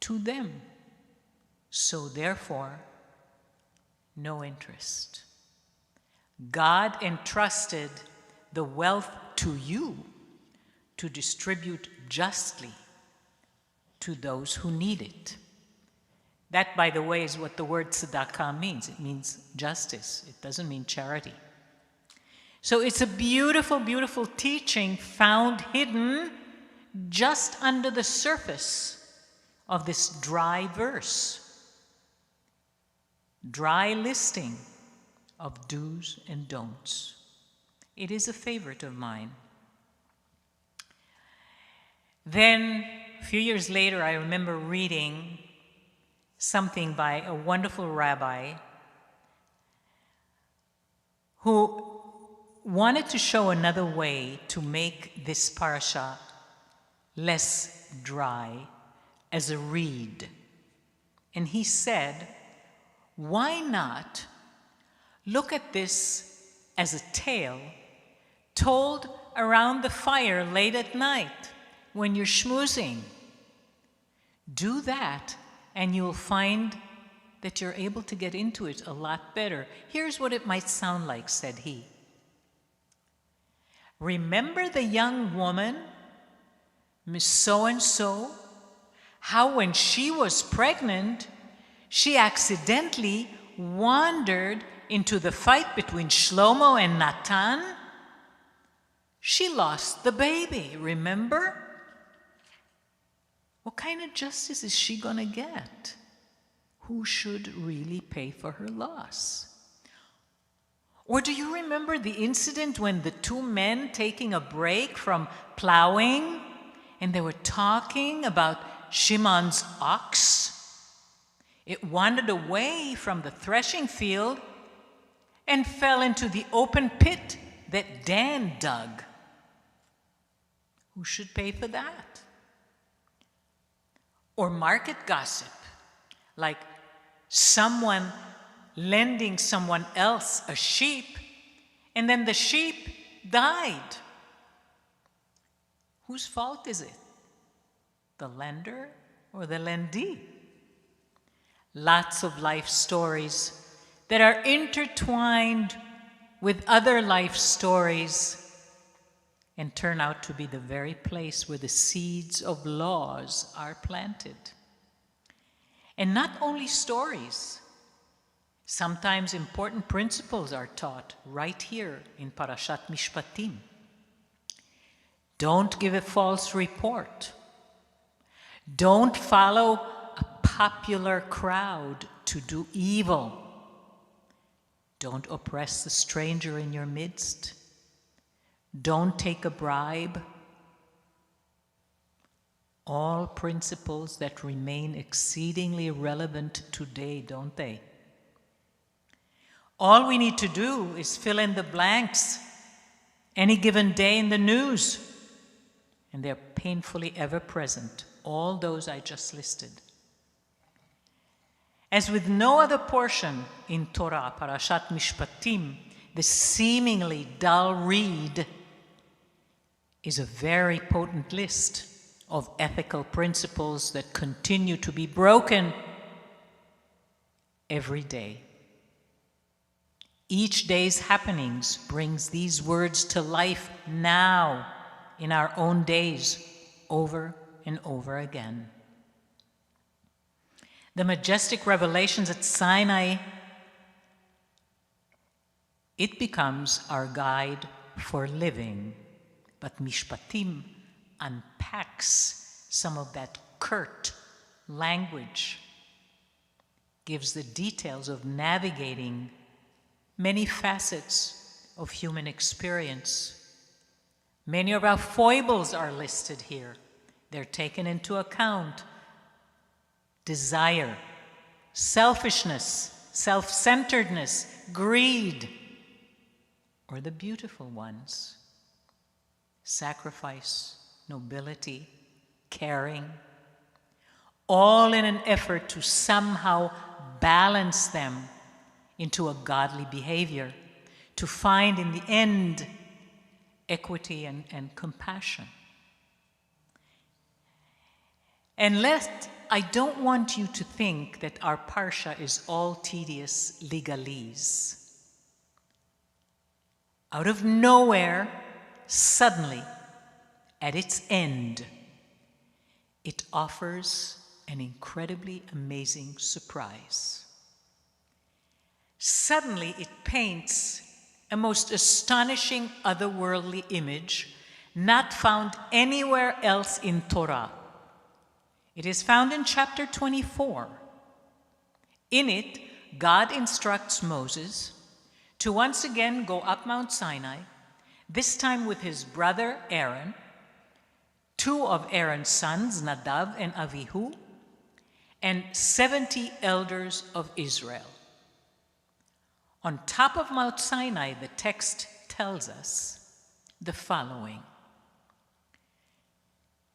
to them. So therefore, no interest. God entrusted the wealth to you to distribute justly to those who need it. That, by the way, is what the word tzedakah means. It means justice. It doesn't mean charity. So it's a beautiful, beautiful teaching found hidden just under the surface of this dry verse. Dry listing of do's and don'ts. It is a favorite of mine. Then, a few years later, I remember reading something by a wonderful rabbi who wanted to show another way to make this parasha less dry as a reed. And he said, why not look at this as a tale told around the fire late at night when you're schmoozing? Do that, and you'll find that you're able to get into it a lot better. Here's what it might sound like, said he. Remember the young woman, Miss So-and-so, how when she was pregnant, she accidentally wandered into the fight between Shlomo and Natan? She lost the baby, remember? What kind of justice is she going to get? Who should really pay for her loss? Or do you remember the incident when the two men taking a break from plowing and they were talking about Shimon's ox? It wandered away from the threshing field and fell into the open pit that Dan dug. Who should pay for that? Or market gossip, like someone lending someone else a sheep, and then the sheep died. Whose fault is it? The lender or the lendee? Lots of life stories that are intertwined with other life stories and turn out to be the very place where the seeds of laws are planted. And not only stories, sometimes important principles are taught right here in Parashat Mishpatim. Don't give a false report. Don't follow a popular crowd to do evil. Don't oppress the stranger in your midst. Don't take a bribe. All principles that remain exceedingly relevant today, don't they? All we need to do is fill in the blanks any given day in the news, and they're painfully ever present, all those I just listed. As with no other portion in Torah, Parashat Mishpatim, the seemingly dull read is a very potent list of ethical principles that continue to be broken every day. Each day's happenings brings these words to life now in our own days, over and over again. The majestic revelations at Sinai, it becomes our guide for living. But Mishpatim unpacks some of that curt language, gives the details of navigating many facets of human experience. Many of our foibles are listed here. They're taken into account. Desire, selfishness, self-centeredness, greed, or the beautiful ones, sacrifice, nobility, caring, all in an effort to somehow balance them into a godly behavior, to find in the end equity and compassion. And I don't want you to think that our parsha is all tedious legalese. Out of nowhere, suddenly, at its end, it offers an incredibly amazing surprise. Suddenly, it paints a most astonishing otherworldly image not found anywhere else in Torah. It is found in chapter 24. In it, God instructs Moses to once again go up Mount Sinai, this time with his brother Aaron, two of Aaron's sons, Nadav and Avihu, and 70 elders of Israel. On top of Mount Sinai, the text tells us the following.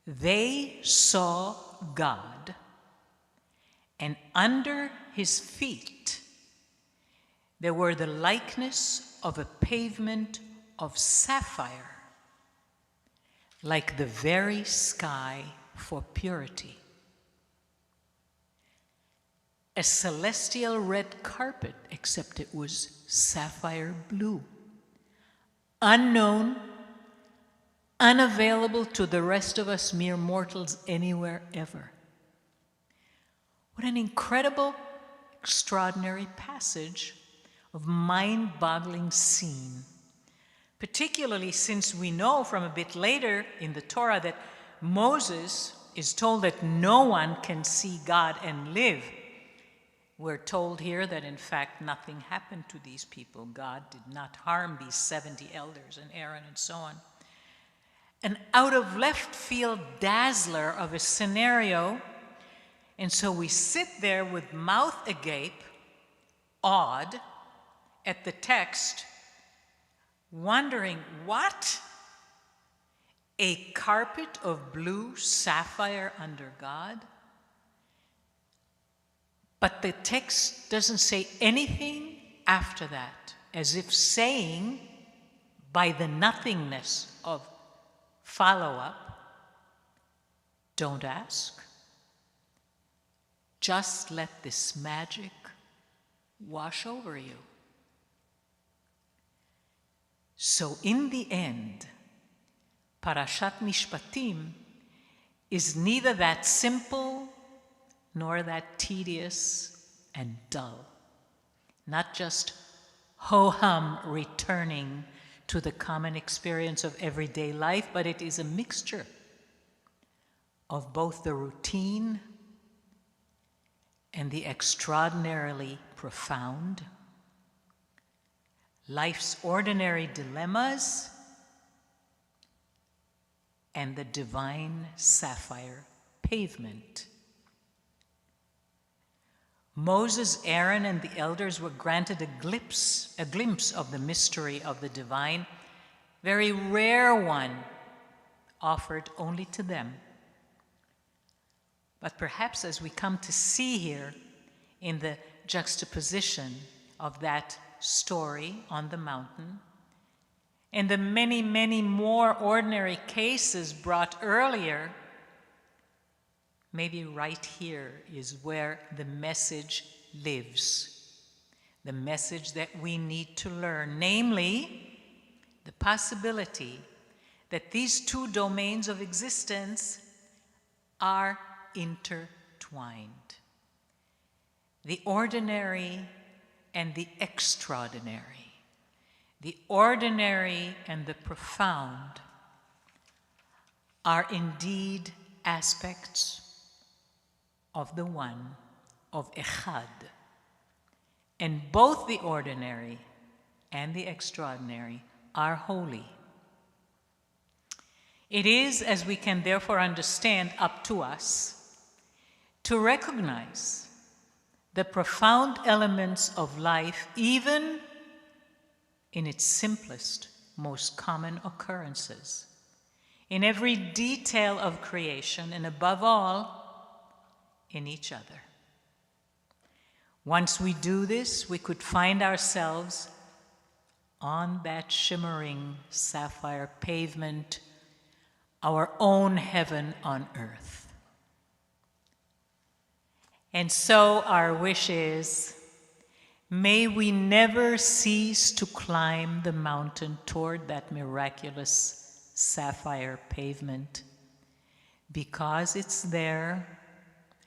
They saw God, and under his feet there were the likeness of a pavement of sapphire, like the very sky for purity. A celestial red carpet, except it was sapphire blue, unknown, unavailable to the rest of us mere mortals anywhere ever. What an incredible, extraordinary passage of mind-boggling scene, particularly since we know from a bit later in the Torah that Moses is told that no one can see God and live. We're told here that in fact nothing happened to these people. God did not harm these 70 elders and Aaron and so on. An out of left field dazzler of a scenario. And so we sit there with mouth agape, awed at the text, wondering, what? A carpet of blue sapphire under God? But the text doesn't say anything after that, as if saying, by the nothingness of follow-up, don't ask. Just let this magic wash over you. So in the end, Parashat Mishpatim is neither that simple nor that tedious and dull. Not just ho-hum returning to the common experience of everyday life, but it is a mixture of both the routine and the extraordinarily profound, life's ordinary dilemmas, and the divine sapphire pavement. Moses, Aaron, and the elders were granted a glimpse of the mystery of the divine, very rare one, offered only to them. But perhaps as we come to see here, in the juxtaposition of that story on the mountain and the many, many more ordinary cases brought earlier, maybe right here is where the message lives, the message that we need to learn, namely the possibility that these two domains of existence are intertwined. The ordinary and the extraordinary. The ordinary and the profound are indeed aspects of the one, of Echad. And both the ordinary and the extraordinary are holy. It is, as we can therefore understand, up to us to recognize the profound elements of life, even in its simplest, most common occurrences, in every detail of creation, and above all, in each other. Once we do this, we could find ourselves on that shimmering sapphire pavement, our own heaven on earth. And so our wish is, may we never cease to climb the mountain toward that miraculous sapphire pavement, because it's there,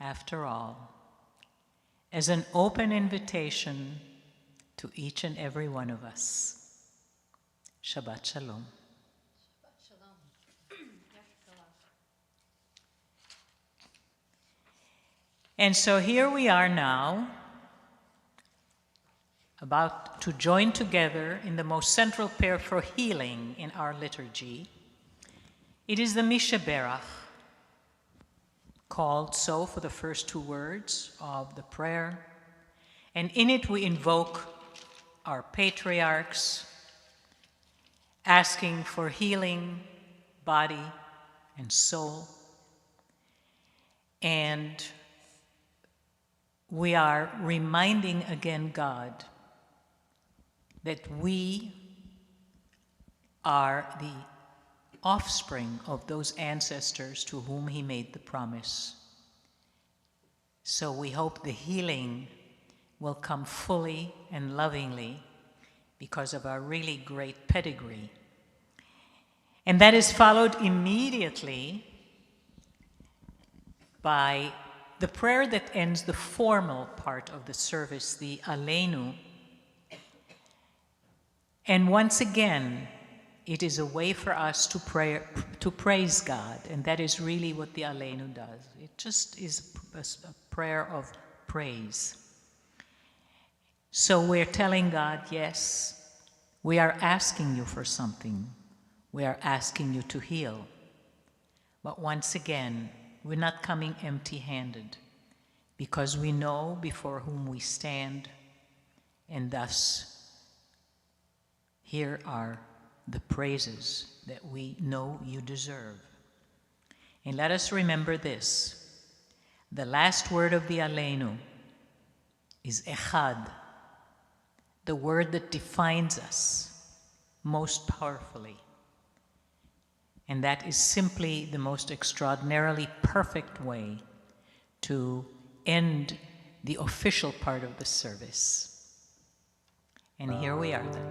after all, as an open invitation to each and every one of us. Shabbat Shalom. And so here we are now, about to join together in the most central prayer for healing in our liturgy. It is the Mishaberach, called so for the first two words of the prayer. And in it we invoke our patriarchs, asking for healing, body and soul. And we are reminding again God that we are the offspring of those ancestors to whom he made the promise. So we hope the healing will come fully and lovingly because of our really great pedigree. And that is followed immediately by the prayer that ends the formal part of the service, the Aleinu. And once again, it is a way for us to praise God, and that is really what the Aleinu does. It just is a prayer of praise. So we're telling God, yes, we are asking you for something. We are asking you to heal. But once again, we're not coming empty-handed, because we know before whom we stand, and thus here are the praises that we know you deserve. And let us remember this. The last word of the Aleinu is Echad, the word that defines us most powerfully. And that is simply the most extraordinarily perfect way to end the official part of the service. And here we are then.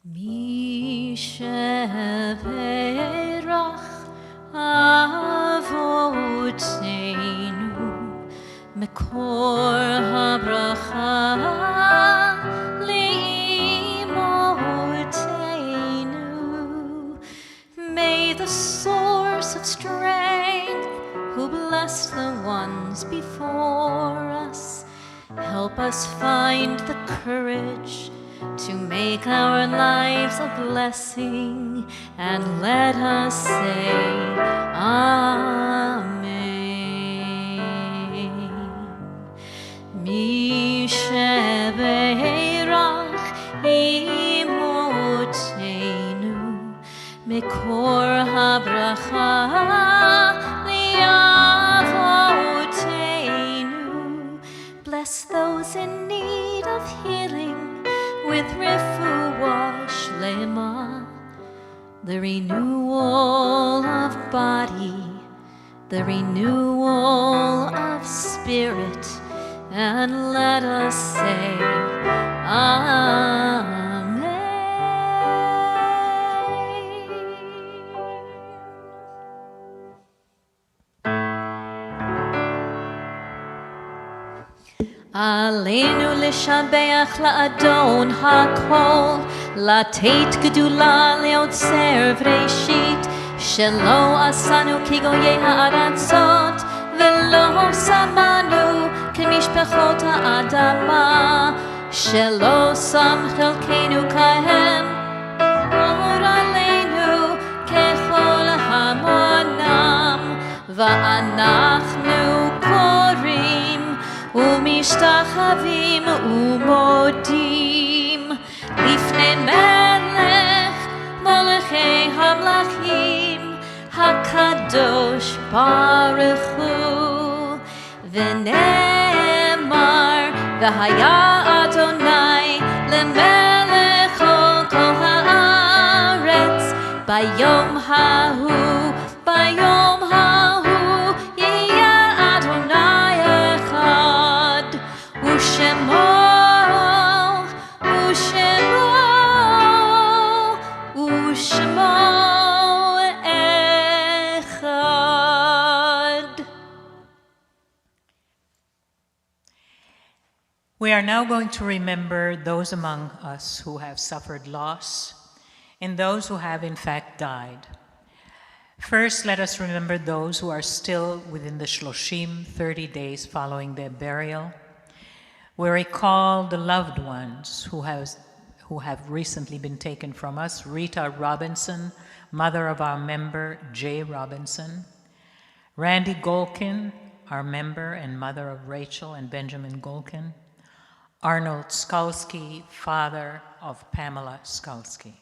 Mishaberach Avoteinu Mekor habracha leimotenu. May the source of strength, who blessed the ones before us, help us find the courage to make our lives a blessing, and let us say Amen. Mishaberach imotenu מקור הברכה לאבותינו. Bless those in need of healing with refuah shlema, the renewal of body, the renewal of spirit, and let us say, Amen. עלינו לשבח לאדון הכל, לתת גדולה ליוצר בראשית, שלא עשנו כגויי הארצות, ולא שמנו כמשפחות האדמה, שלא שם חלקנו כהם, אור עלינו ככל המונם, ואנחנו קוראים ומשתחווים ומודים לפני מלך מלכי המלכים הקדוש ברוך הוא. ונאמר והיה אדוני למלך על כל הארץ ביום ההוא, ביום ההוא יהיה אדוני אחד ושמו אחד. We are now going to remember those among us who have suffered loss and those who have in fact died. First, let us remember those who are still within the Shloshim, 30 days following their burial. We recall the loved ones who have recently been taken from us: Rita Robinson, mother of our member Jay Robinson; Randy Golkin, our member and mother of Rachel and Benjamin Golkin; Arnold Skalski, father of Pamela Skalski.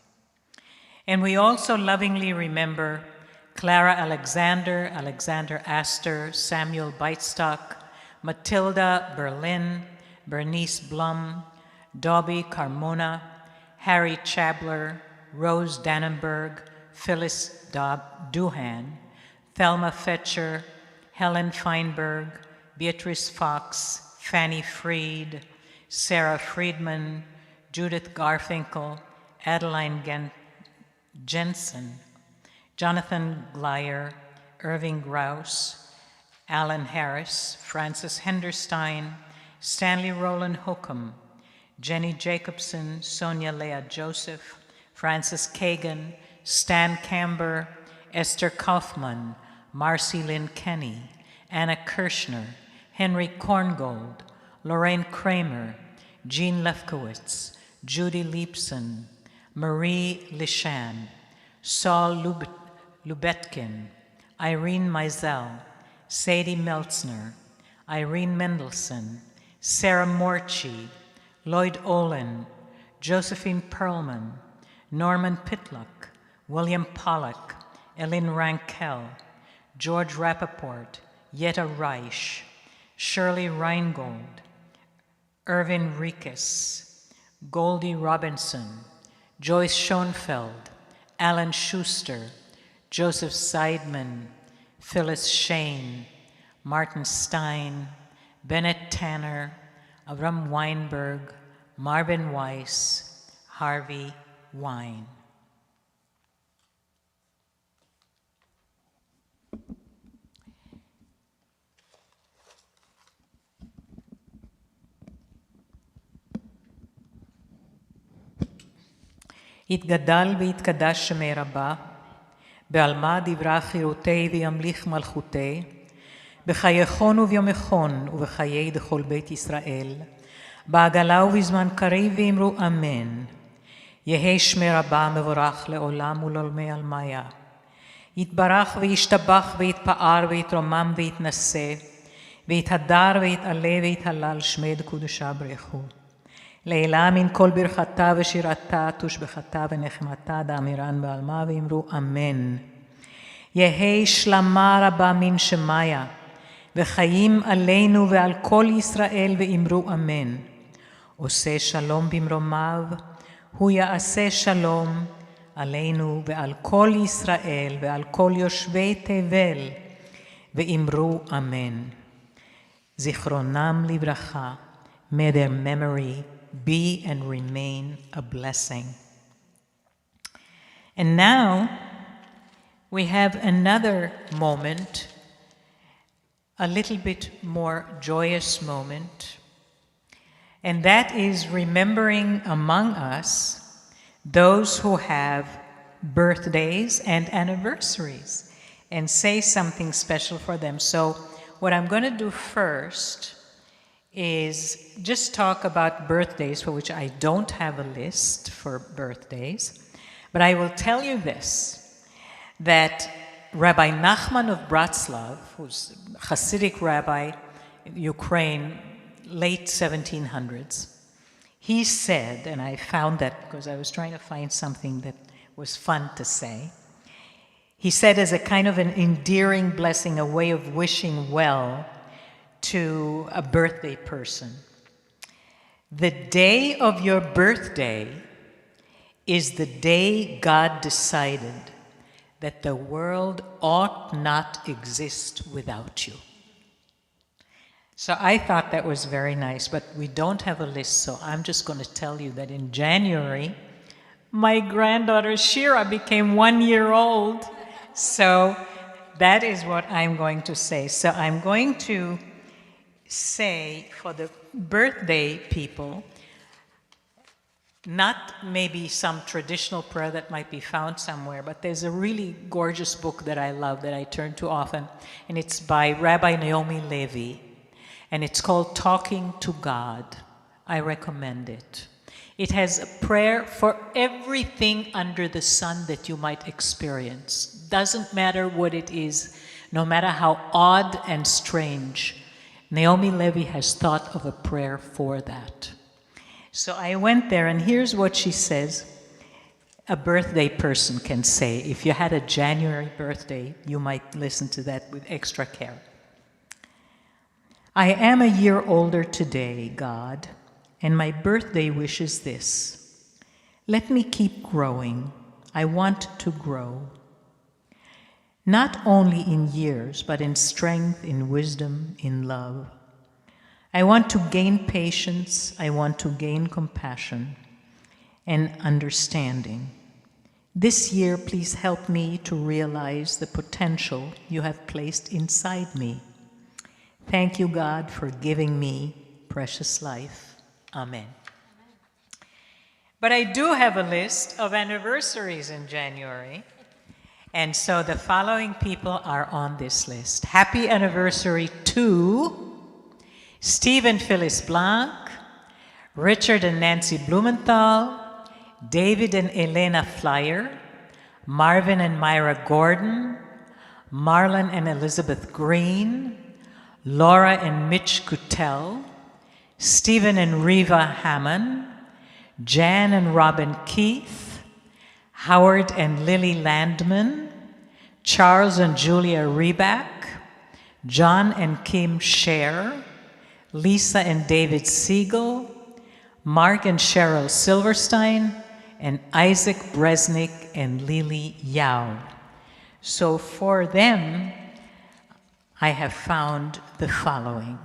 And we also lovingly remember Clara Alexander, Alexander Astor, Samuel Beitstock, Matilda Berlin, Bernice Blum, Dobby Carmona, Harry Chabler, Rose Dannenberg, Phyllis Duhan, Thelma Fetcher, Helen Feinberg, Beatrice Fox, Fanny Freed, Sarah Friedman, Judith Garfinkel, Adeline Jensen, Jonathan Glyer, Irving Grouse, Alan Harris, Francis Henderstein, Stanley Rowland Hookham, Jenny Jacobson, Sonia Leah Joseph, Francis Kagan, Stan Camber, Esther Kaufman, Marcy Lynn Kenny, Anna Kirshner, Henry Korngold, Lorraine Kramer, Jean Lefkowitz, Judy Leipson, Marie Lishan, Saul Lubetkin, Irene Meisel, Sadie Meltzner, Irene Mendelson, Sarah Morchi, Lloyd Olin, Josephine Perlman, Norman Pitlock, William Pollack, Ellen Rankel, George Rappaport, Yetta Reich, Shirley Reingold, Irvin Rikes, Goldie Robinson, Joyce Schoenfeld, Alan Schuster, Joseph Seidman, Phyllis Shane, Martin Stein, Bennett Tanner, Avram Weinberg, Marvin Weiss, Harvey Wine. יתגדל ויתקדש שמי רבה, בעלמא דברה חירותי וימליך מלכותי, בחייכון וביומכון ובחיי דכל בית ישראל, בעגלה ובזמן קריב ואמרו אמן. יהי שמי רבה מבורך לעולם ולעולמי עלמיה. יתברך וישתבח ויתפאר ויתרומם ויתנשא, ויתהדר ויתעלה ויתהלל שמי דקודשה ברכו. לעילה מן כל ברכתה ושירתה, תושבחתה ונחמתה, דאמירן בעלמה, ואמרו אמן. יהי שלמה רבה מן שמיה, וחיים עלינו ועל כל ישראל, ואמרו אמן. עושה שלום במרומיו, הוא יעשה שלום עלינו ועל כל ישראל ועל כל יושבי תבל, ואמרו אמן. זיכרונם לברכה, may their memory be and remain a blessing. And now we have another moment, a little bit more joyous moment, and that is remembering among us those who have birthdays and anniversaries and say something special for them. So what I'm going to do first is just talk about birthdays, for which I don't have a list for birthdays, but I will tell you this, that Rabbi Nachman of Bratslav, who's a Hasidic rabbi in Ukraine, late 1700s, he said, and I found that because I was trying to find something that was fun to say, he said as a kind of an endearing blessing, a way of wishing well to a birthday person. The day of your birthday is the day God decided that the world ought not exist without you. So I thought that was very nice, but we don't have a list, so I'm just going to tell you that in January, my granddaughter Shira became 1 year old. So that is what I'm going to say. So I'm going to say for the birthday people, not maybe some traditional prayer that might be found somewhere, but there's a really gorgeous book that I love that I turn to often, and it's by Rabbi Naomi Levi, and it's called Talking to God. I recommend it. It has a prayer for everything under the sun that you might experience. Doesn't matter what it is, no matter how odd and strange. Naomi Levi has thought of a prayer for that. So I went there, and here's what she says a birthday person can say. If you had a January birthday, you might listen to that with extra care. I am a year older today, God, and my birthday wish is this. Let me keep growing. I want to grow. Not only in years, but in strength, in wisdom, in love. I want to gain patience. I want to gain compassion and understanding. This year, please help me to realize the potential you have placed inside me. Thank you, God, for giving me precious life. Amen. But I do have a list of anniversaries in January, and so the following people are on this list. Happy anniversary to Steve and Phyllis Blanc, Richard and Nancy Blumenthal, David and Elena Flyer, Marvin and Myra Gordon, Marlon and Elizabeth Green, Laura and Mitch Guttell, Stephen and Reva Hammond, Jan and Robin Keith, Howard and Lily Landman, Charles and Julia Reback, John and Kim Scher, Lisa and David Siegel, Mark and Cheryl Silverstein, and Isaac Bresnick and Lily Yao. So for them, I have found the following.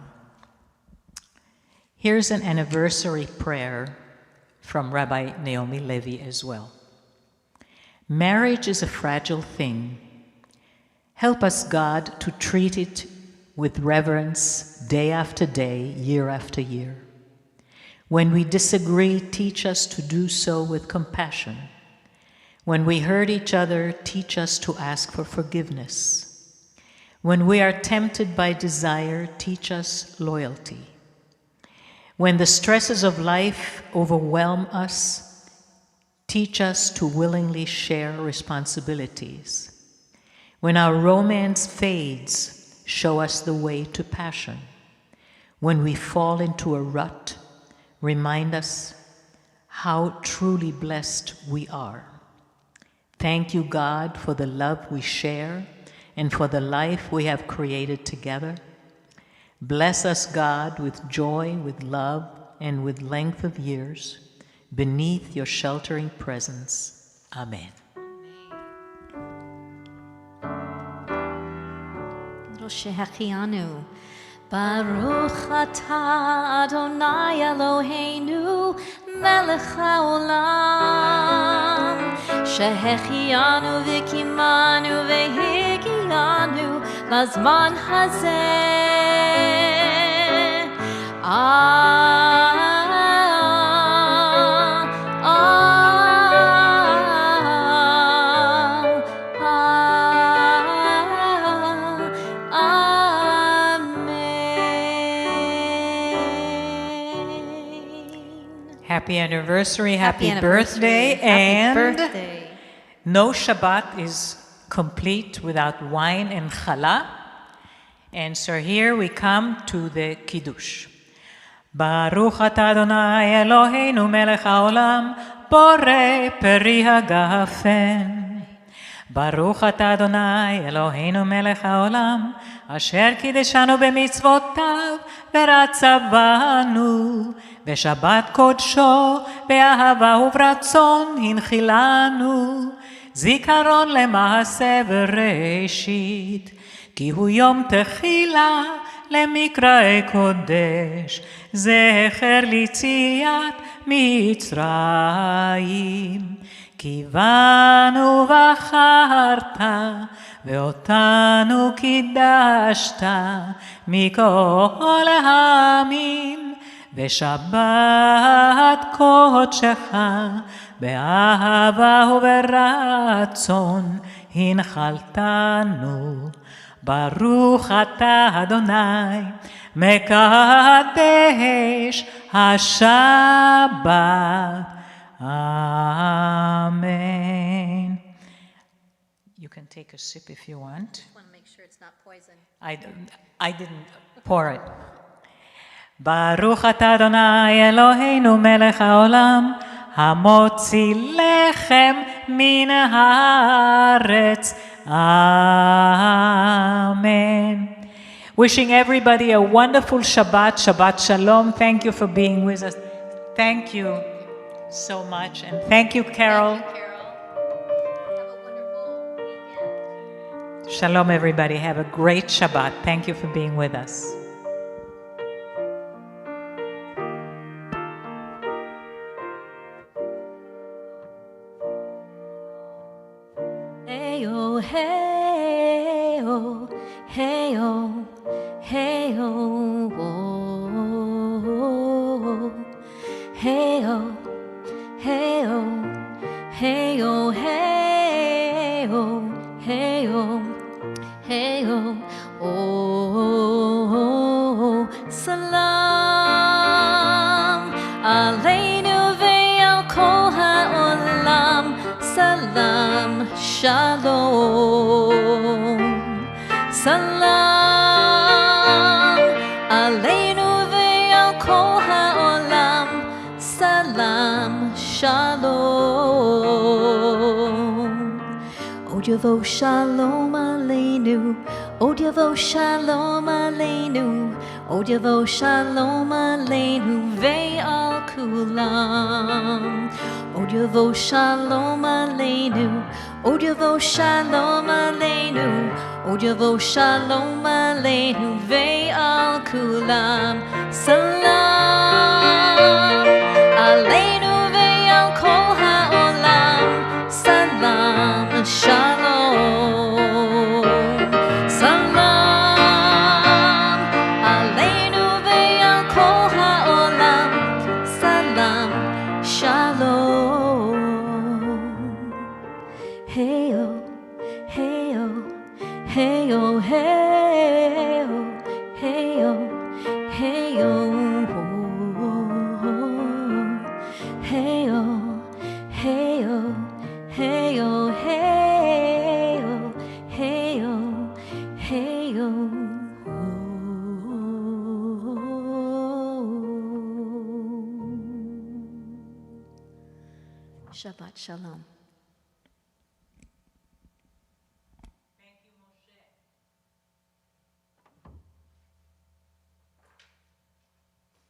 Here's an anniversary prayer from Rabbi Naomi Levi as well. Marriage is a fragile thing. Help us, God, to treat it with reverence day after day, year after year. When we disagree, teach us to do so with compassion. When we hurt each other, teach us to ask for forgiveness. When we are tempted by desire, teach us loyalty. When the stresses of life overwhelm us, teach us to willingly share responsibilities. When our romance fades, show us the way to passion. When we fall into a rut, remind us how truly blessed we are. Thank you, God, for the love we share and for the life we have created together. Bless us, God, with joy, with love, and with length of years beneath your sheltering presence. Amen. Shehechianu. Baruch atah Adonai Eloheinu melech haolam shehechianu v'kimanu v'higianu lazman hazeh. Happy anniversary, happy birthday, and birthday. No Shabbat is complete without wine and challah. And so here we come to the Kiddush. Baruch atah Adonai Eloheinu melech haolam borei peri hagafen. Baruch atah Adonai Eloheinu melech haolam asher kideshanu b'mitzvotav v'ratza banu v'shabbat kodsho be'ahava u'vratzon hinchilanu zikaron lema'aseh v'reshit כי הוא יום תחילה למקראי קודש, זכר ליציאת מצרים. כי בנו בחרת, ואותנו קידשת מכל העמים, ושבת קודשך באהבה וברצון הנחלתנו. ברוך אתה אדוני מקדש השבת. Amen. You can take a sip if you want. I want to make sure it's not poison. I didn't pour it. ברוך אתה אדוני אלוהינו מלך העולם המוציא לחם מן הארץ. Amen. Wishing everybody a wonderful Shabbat, Shabbat Shalom. Thank you for being with us. Thank you so much. And thank you, Carol. Thank you, Carol. Have a wonderful weekend. Shalom, everybody. Have a great Shabbat. Thank you for being with us. Hey oh, hey oh, hey oh, oh, hey oh, hey oh, hey oh, hey oh, hey oh, hey oh, oh, salam aleinu ve'al kol ha'olam, salam shalom, salam aleinu ve'al kol ha'olam, salam shalom. Od yavo shalom aleinu, od yavo shalom aleinu, od yavo shalom aleinu ve'al kulam. Od yavo shalom aleinu, od yavo shalom aleinu, od yavo shalom aleinu ve'al kulam. Salam aleinu ve'al kol ha'olam, salam shalom. Salam aleinu ve'al kol ha'olam, salam shalom. Hey oh, hey oh, hey oh, hey oh, hey oh, hey oh. Shabbat Shalom.